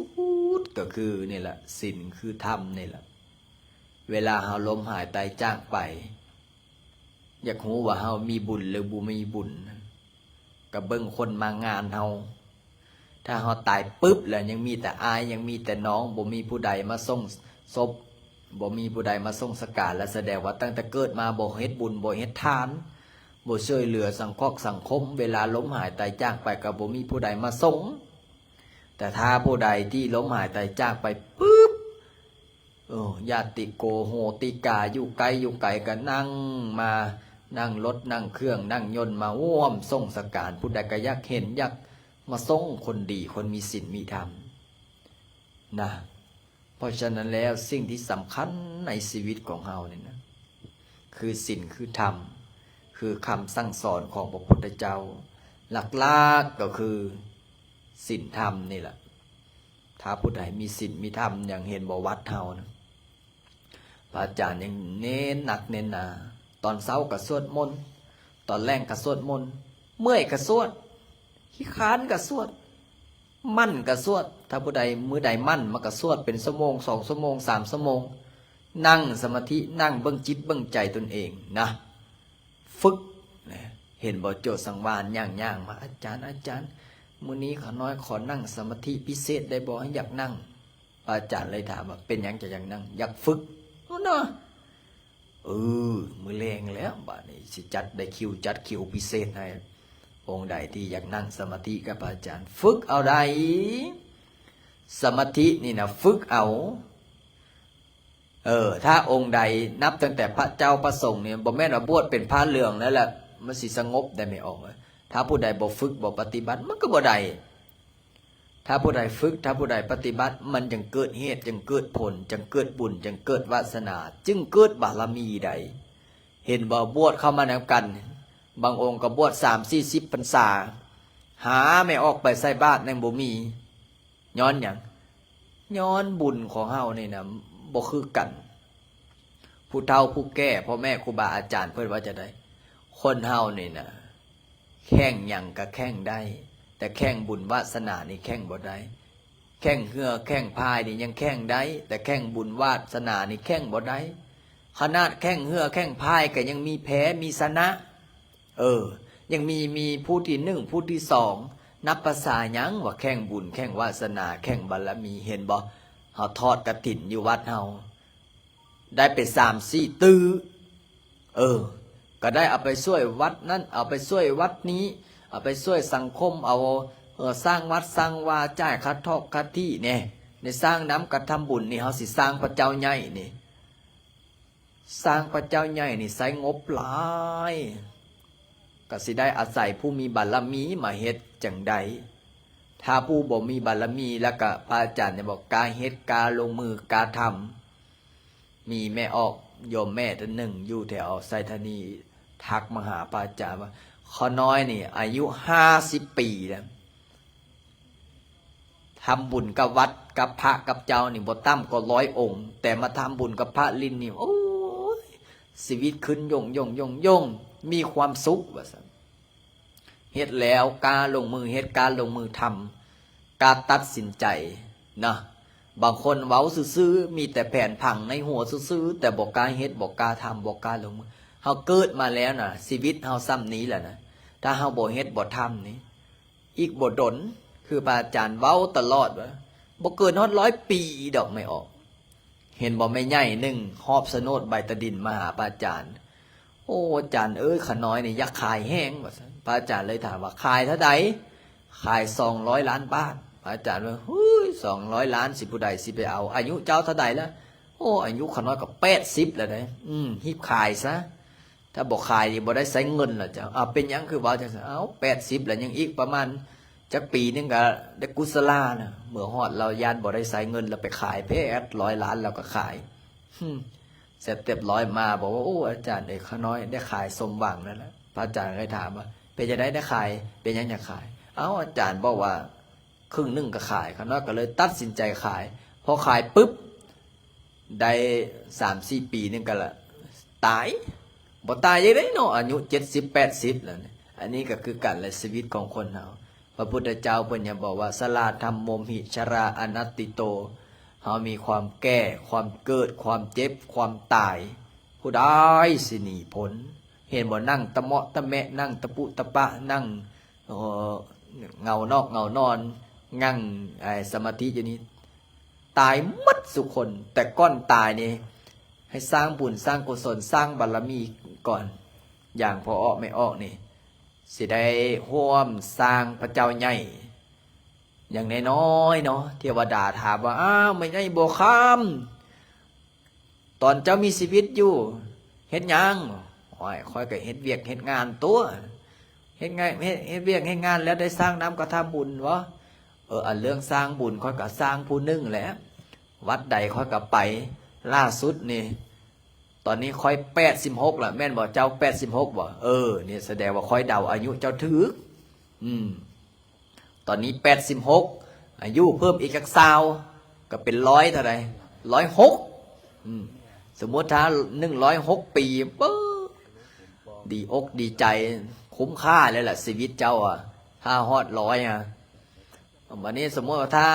ดก็คือนี่แหละศีลคือธรรมนี่แหละเวลาเฮาล้มหายตายจากไปอยากรู้ว่าเฮามีบุญหรือบ่มีบุญก็เบิ่งคนมางานเฮาถ้าเฮาตายปึ๊บแล้วยังมีแต่อายยังมีแต่น้องบ่มีผู้ใดมาส่งศพบ่มีผู้ใดมาส่งสการและแสดงว่าตั้งแต่เกิดมาบ่เฮ็ดบุญบ่เฮ็ดทานบ่ช่วยเหลือสังคมเวลาล้มหายตายจากไปก็บ่มีผู้ใดมาส่งแต่ถ้าผู้ใดที่ล้มหายตายจากไปปึ๊บญาติโกโหติกาอยู่ไกลก็นั่งมานั่งรถนั่งเครื่องนั่งยนต์มาร่วมส่งสการผู้ใดก็อยากเห็นอยากมาส่งคนดีคนมีศีลมีธรรมนะเพราะฉะนั้นแล้วสิ่งที่สำคัญในชีวิตของเราเนี่ยนะคือศีลคือธรรมคือคำสั่งสอนของพระพุทธเจ้าหลักๆก็คือศีลธรรมนี่แหละถ้าผู้ใดมีศีลมีธรรมอย่างเห็นบ่วัดเฮานะพระอาจารย์ยังเน้นหนักเน้นหนาตอนเช้าก็สวดมนต์ตอนแลงก็สวดมนต์เมื่อยก็สวดขี้ค้านก็สวดมั่นก็สวดถ้าผู้ใดมื้อใดมั่นมันก็สวดเป็นชั่วโมง2ชั่วโมง3ชั่วโมงนั่งสมาธินั่งเบิ่งจิตเบิ่งใจตนเองนะฝึกเห็นบ่โจทย์สังวานย่างมาอาจารย์มื้อนี้ขอน้อยขอนั่งสมาธิพิเศษได้บ่อยากนั่งอาจารย์เลยถามว่าเป็นหยังจะอยากนั่งอยากฝึกเนาะมื้อแลงแล้วบัดนี้สิจัดคิวพิเศษให้องค์ใดที่อยากนั่งสมาธิกับอาจารย์ฝึกเอาใดสมาธินี่นะฝึกเอาถ้าองค์ใดนับตั้งแต่พระเจ้าพระสงฆ์เนี่ยบ่แม่นว่าบวชเป็นพระเหลืองแล้วแหละมันสิสงบได้ไม่ออกถ้าผู้ใดบ่ฝึกบ่ปฏิบัติมันก็บ่ได้ถ้าผู้ใดฝึกถ้าผู้ใดปฏิบัติมันจึงเกิดเหตุจึงเกิดผลจึงเกิดบุญจึงเกิดวาสนาจึงเกิดบารมีใดเห็นบ่บวชเข้ามาแล้วกันบางองค์ก็บวช30-40 พรรษาหาไม่ออกไปใส่บาตรยังบ่มีย้อนหยังย้อนบุญของเฮานี่นะบ่คือกันผู้เฒ่าผู้แก่พ่อแม่ครูบาอาจารย์เพิ่นว่าจะได้คนเฮานี่นะแข่งหยังก็แข่งได้แต่แข่งบุญวาสนานี่แข่งบ่ได้แข่งเหือแข่งพายนี่ยังแข่งได้แต่แข่งบุญวาสนานี่แข่งบ่ได้ ขนาดแข่งเหือแข่งพายก็ยังมีแพ้มีชนะยังมีผู้ที่หนึ่งผู้ที่สองนับภาษาหยังว่าแข่งบุญแข่งวาสนาแข่งบารมีเห็นบ่เฮาทอดกฐินอยู่วัดเฮาได้ไป3-4 ตื้อก็ได้เอาไปช่วยวัดนั้นเอาไปช่วยวัดนี้เอาไปช่วยสังคมเอาสร้างวัดสร้างวาจ่ายค่าทอกค่าที่เนี่ยในสร้างน้ำกระทำบุญนี่เฮาสิสร้างพระเจ้าใหญ่นี่สร้างพระเจ้าใหญ่นี่ใช้งบหลายก็สิได้อาศัยผู้มีบารมีมาเฮ็ดจังใดถ้าผู้บ่มีบารมีแล้วก็พระอาจารย์เนี่ยบอกกาเฮ็ดกาลงมือกาทำมีแม่ออกโยมแม่ท่านหนึ่งอยู่แถวไซธานีทักมาหาพระอาจารย์ว่าขอน้อยนี่อายุ50 ปีแล้วทำบุญกับวัดกับพระกับเจ้านี่บ่ต่ำก็100 องค์แต่มาทำบุญกับพระลินนี่โอ้ยชีวิตขึ้นยงมีความสุขว่าซั่นเฮ็ดแล้วกาลงมือเฮ็ดการลงมือทำการตัดสินใจนะบางคนเว้าซื่อๆมีแต่แผนผังในหัวซื่อๆแต่บ่กล้าเฮ็ดบ่กล้าทำบ่กล้าลงมือเฮาเกิดมาแล้วน่ะชีวิตเฮาซ้ำนี้แหละนะถ้าเฮาบ่เฮ็ดบ่ทำนี่อีกบ่ดนคือพระอาจารย์เว้าตลอดว่าบ่เกินฮอด100 ปีดอกไม่ออกเห็นบ่แม่ใหญ่หนึ่งหอบสนดใบตะดินมาหาพระอาจารย์โอ้อาจารย์ขน้อยนี่อยากขายแห้งว่าซั่นพระอาจารย์เลยถามว่าขายเท่าใดขาย200 ล้านบาทพระอาจารย์ว่า200 ล้านสิผู้ใดสิไปเอาอายุเจ้าเท่าใดแล้วโอ้อายุขน้อยก็80แล้วเด้ฮีบขายซะถ้าบ่ขายนี่บ่ได้ใช้เงินล่ะเจ้าเป็นหยังคือว่าจังซั่น80แล้วยังอีกประมาณจักปีนึงก็ได้กุศลานะเมื่อฮอดเรายานบ่ได้ใช้เงินแล้วไปขายเพชร100 ล้านแล้วก็ขายเสร็จเรียบร้อยมาบอกว่าโอ้อาจารย์ขน้อยได้ขายสมหวังแล้วแหละพระอาจารย์เลยถามว่าเป็นจะได้ขายเป็นยังอยากขายอาจารย์บอกว่าครึ่งนึงก็ขายขน้อยก็เลยตัดสินใจขายพอขายปุ๊บได้3-4 ปีนึงก็ละตายบ่ตายยังได้เนาะอายุ70-80แล้วอันนี้ก็คือการและชีวิตของคนเราพระพุทธเจ้าเพิ่นยังบอกว่าสลาธัมโมหิชราอนัตติโตเฮามีความแก่ความเกิดความเจ็บความตายผู้ใดสิหนีพ้นเห็นบ่นั่งตะเมาะตะแมะนั่งตะปุตะปะนั่งเงานอกเงานอนงั่งสมาธิอยู่นี้ตายหมดสุคนแต่ก้อนตายนี่ให้สร้างบุญสร้างกุศลสร้างบารมีก่อนอย่างพอออกไม่ออกนี่สิได้ร่วมสร้างพระเจ้าใหญ่อย่างน้อยๆเนาะเทวดาถามว่าไม่ใช่บ่คำตอนเจ้ามีชีวิตอยู่เฮ็ดหยังค่อยก็เฮ็ดเวียกเฮ็ดงานตัวเฮ็ดเวียกเฮ็ดงานแล้วได้สร้างน้ำกระทำบุญวะอันเรื่องสร้างบุญค่อยก็สร้างผู้นึงแหละวัดใดค่อยก็ไปล่าสุดนี่ตอนนี้ค่อย86ล่ะแม่นบ่เจ้า86บ่นี่แสดงว่าค่อยเดาอายุเจ้าถึกตอนนี้86อายุเพิ่มอีกสัก20ก็เป็น100เท่าไหร่106สมมุติถ้า106 ปีดีอกดีใจคุ้มค่าเลยล่ะชีวิตเจ้าถ้าฮอด100วันนี้สมมติว่าถ้า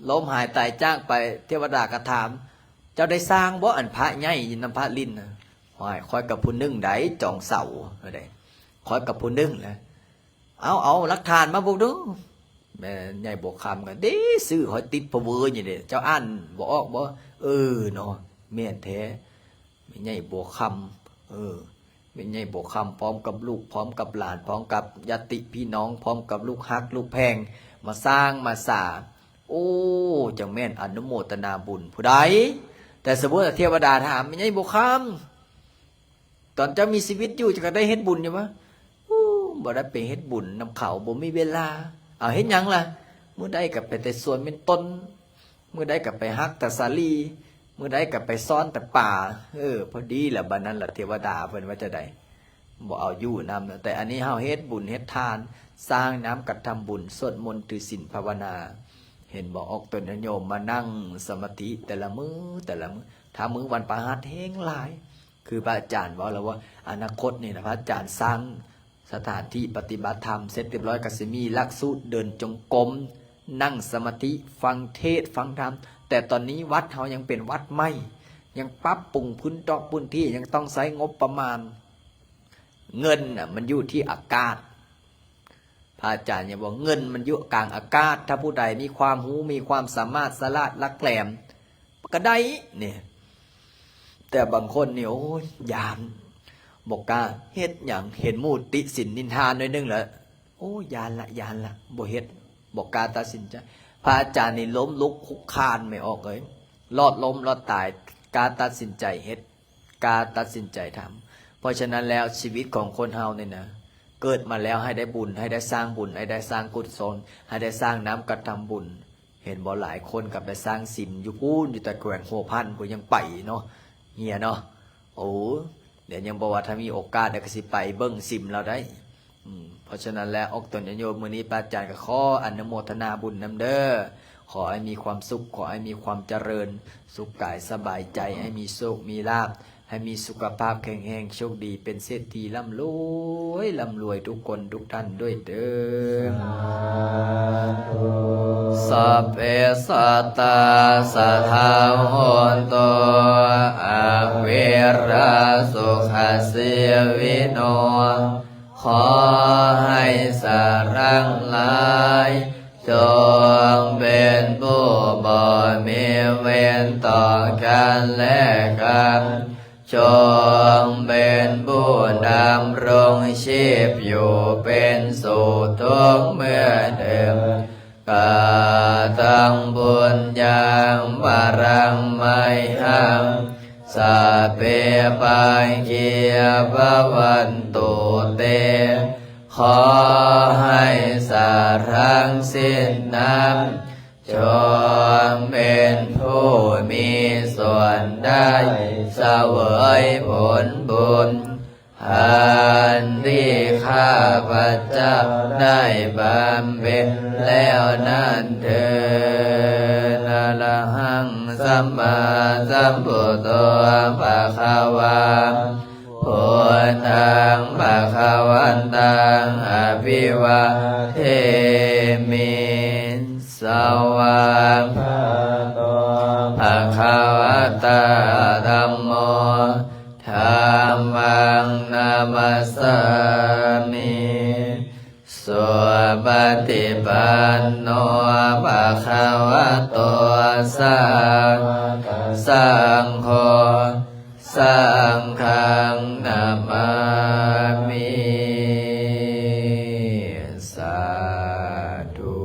ล้มหายตายจากไปเทวดาก็ถามเจ้าได้สร้างบ่อันพระใหญ่นำพระลิ้นคอยกับผู้นึงได้จองเสาได้คอยกับผู้นึงแหละเอาหลักฐานมาบุกดูแม่ใหญ่บวกคำกันเด้ซื้อหอยติดพะเวอร์อย่างเดียวเจ้าอ่านบอกออกบ่เนาะแม่นแท้ไม่ใหญ่บวกคำไม่ใหญ่บวกคำพร้อมกับลูกพร้อมกับหลานพร้อมกับญาติพี่น้องพร้อมกับลูกฮักลูกแพงมาสร้างมาสาโอ้จังแม่นอนุโมทนาบุญผู้ใดแต่สมมติเทวดาถามไม่ใช่บุคคลตอนเจ้ามีชีวิตอยู่จะได้เฮ็ดบุญอยู่มั้ยบ่ได้ไปเฮ็ดบุญนำเขาบ่มีเวลาเฮ็ดหยังล่ะมื้อใดก็ไปแต่สวนเป็นต้นมื้อใดก็ไปฮักแต่สาลีมื้อใดก็ไปซ่อนแต่ป่าพอดีแหละบัดนั้นล่ะเทวดาเพิ่นว่าจะได้บ่เอาอยู่นำแต่อันนี้เฮาเฮ็ดบุญเฮ็ดทานสร้างน้ำกฐำบุญสวดมนต์ถือศีลภาวนาเห็นบอกออกตนโยมมานั่งสมาธิแต่ละมื้อถ้ามื้อวันพฤหัสแห้งหลายคือพระอาจารย์บอกแล้วว่าอนาคตนี่นะพระอาจารย์สร้างสถานที่ปฏิบัติธรรมเสร็จเรียบร้อยก็สิมีหลักสูตรเดินจงกรมนั่งสมาธิฟังเทศฟังธรรมแต่ตอนนี้วัดเฮายังเป็นวัดใหม่ ยังปรับปรุงพื้นที่ยังต้องใช้งบประมาณเงินน่ะมันอยู่ที่อากาศพระอาจารย์อย่าบอกเงินมันอยู่กลางอากาศถ้าผู้ใดมีความรู้มีความสามารถสลาดลักแหลมก็ได้เนี่ยแต่บางคนเนี่ยโอ้ยยานบอกกล้าเฮ็ดอย่างเห็นมูติสินนินทานหน่อยนึงเหรอโอ้ยานละบ่เฮ็ดบอกกล้าตัดสินใจพระอาจารย์นี่ล้มลุกคุกคานไม่ออกเลยรอดล้มรอดตายการตัดสินใจเฮ็ดการตัดสินใจทำเพราะฉะนั้นแล้วชีวิตของคนเฮาเนี่ยนะเกิดมาแล้วให้ได้บุญให้ได้สร้างบุญให้ได้สร้างกุศลให้ได้สร้างน้ำกระทำบุญเห็นบ่หลายคนกับไปสร้างสิมอยู่พูนอยู่แต่แกว่งหัวพันก็ยังไปเนาะเฮียเนาะโอ้เดี๋ยวยังบอกว่าถ้ามีโอกาสเดี๋ยวก็สิไปเบิ้งสิมเราได้เพราะฉะนั้นแล้วออกตนโยมมื้อนี้พระอาจารย์ก็ขออนุโมทนาบุญนำเด้อขอให้มีความสุขขอให้มีความเจริญสุขกายสบายใจให้มีโชคมีลาภให้มีสุขภาพแข็งแรงโชคดีเป็นเศรษฐีร่ำรวยทุกคนทุกท่านด้วยเด้อสัพเพสัตตาสัทธาโหนโตอะเวราสุขเสวิโนขอให้สารังหลายจงเป็นผู้บ่มีเวรต่อกันและกันจงเป็นผู้ดำรงชีพอยู่เป็นสุขทุกเมื่อเดิมกาตังบุญยังวารังไม่หังสัพเพปังเกียภวันตุเตขอให้สารังสิ้นน้ำจงเป็นผู้มีส่วนได้เสวยผลบุญอันที่ข้าพเจ้าได้บำเพ็ญแล้วนั้นเถิดอะระหังสัมมาสัมพุทโธภะคะวาพุทธังภะคะวันตังอภิวาเทมิสวากขาโตภะคะวะตาธัมโมธัมมังนามัสสามิสุปฏิปันโนภะคะวะโตสังโฆสังฆังนามามิสาธุ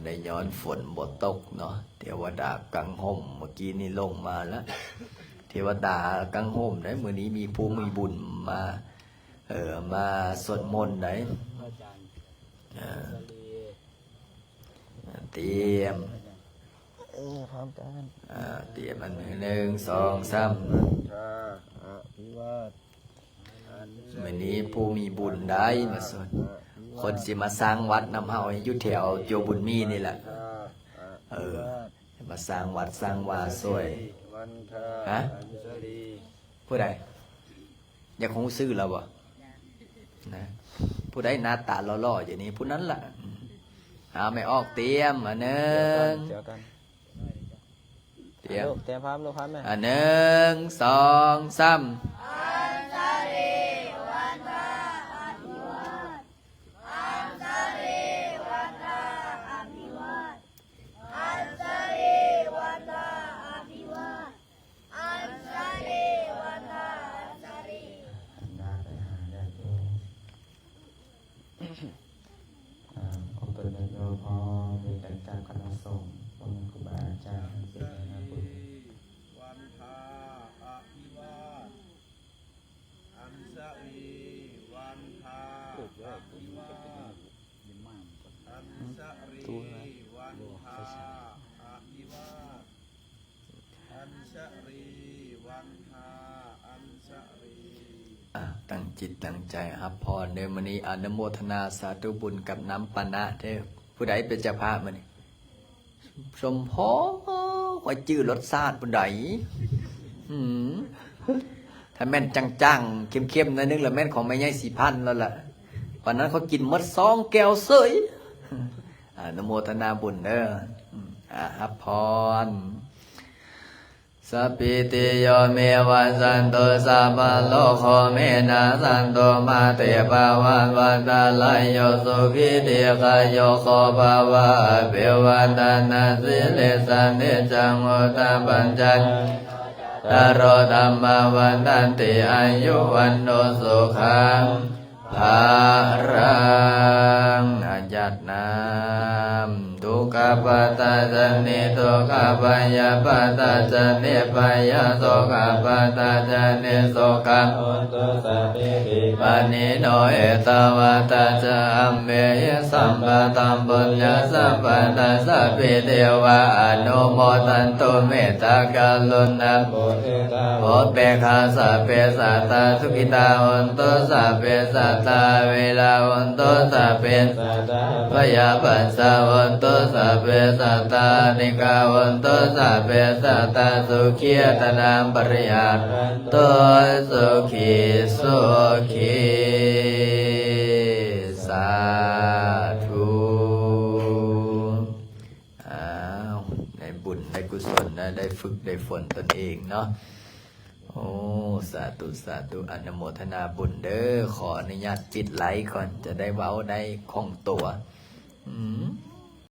ในย้อนฝนบทตกเนาะเทวดากังห่มเมื่อกี้นี่ลงมาแล้วเทวดากังห่มไหนมื้อนี้มีผู้มีบุญมามาสวดมนต์ไหนเตรียมพร้อมกัน เตรียมอันหนึ่งสองสามมื้อนี้ผู้มีบุญได้มาสวดคนสิมาสร้างวัดนำเฮาอยู่แถวโยบุญมีนี่แหละมาสร้างวัดสร้างวาสวยฮะผู้ใดอยากคงซื้อเราบ่นะผู้ใดหน้าตาหล่อๆอย่างนี้ผู้นั้นล่ะเอาไม่ออกเตรียมอันหนึ่งเตรียมพร้อมลูกพร้อมไหมอันหนึ่งสองสามของตนเองเราพอมีการจ้างคณะสงฆ์องค์ครูบาอาจารย์เป็นนาบุญวันทาอภิวาทอันสรีวันทาอภิวาทอันสรีวันทาอภิวาทอันสรีวันทาอันสรีตั้งจิตตั้งใจครับพรในมื้อนี้อนุโมทนาสาธุบุญกับน้ำปานะเด้อผู้ใดเป็นเจ้าภาพมื้อนี้สมพอว่าจื้อรสชาติผู้ใดถ้าแม่นจังๆเข้มๆหน่อยนึงแล้วแม่นของแม่ใหญ่สีพันแล้วล่ะวันนั้นเขากินหมด2แก้วเสยอนุโมทนาบุญเด้อครับพร สัพพิติโยเมวัสสันตุสัพพะโลกโคเมนะสันตุมาเตภวันวันตาลายโยสุขิติกาโยโคภาวะเบวันตานาสิเลสันนิจังโอตปัญจันตารโรธัมมาวันตันติอายุวันโนสุขังภารังอาญัตนามทุกขปัตตาจันนิทุกขปัญญาปัตตาจันนิปัญญาโสขปัตตาจันนิโสขังปานิโนเอตวัตตาจะอัมเมยสัมปะตัมปุญญาสัมปะตาสัพพิเทวะอนุโมทันตุเมตตากรุณาโพเปคาสัพเพสัตตาสุขิตาหุนตุสัพเพสัตตาเวลาหุนตุสัพเพพยาปัสสะหุนตุสัพเพสัตตานิกาหุนตุสัพเพสัตตาสุขีตนามปริยันตุสุขีสุขีสาธุได้บุญได้กุศลนะได้ฝึกได้ฝนตนเองเนาะโอ้สาธุสาธุอนุโมทนาบุญเด้อขออนุญาตปิดไลฟ์ก่อนจะได้เว้าได้คล่องตัว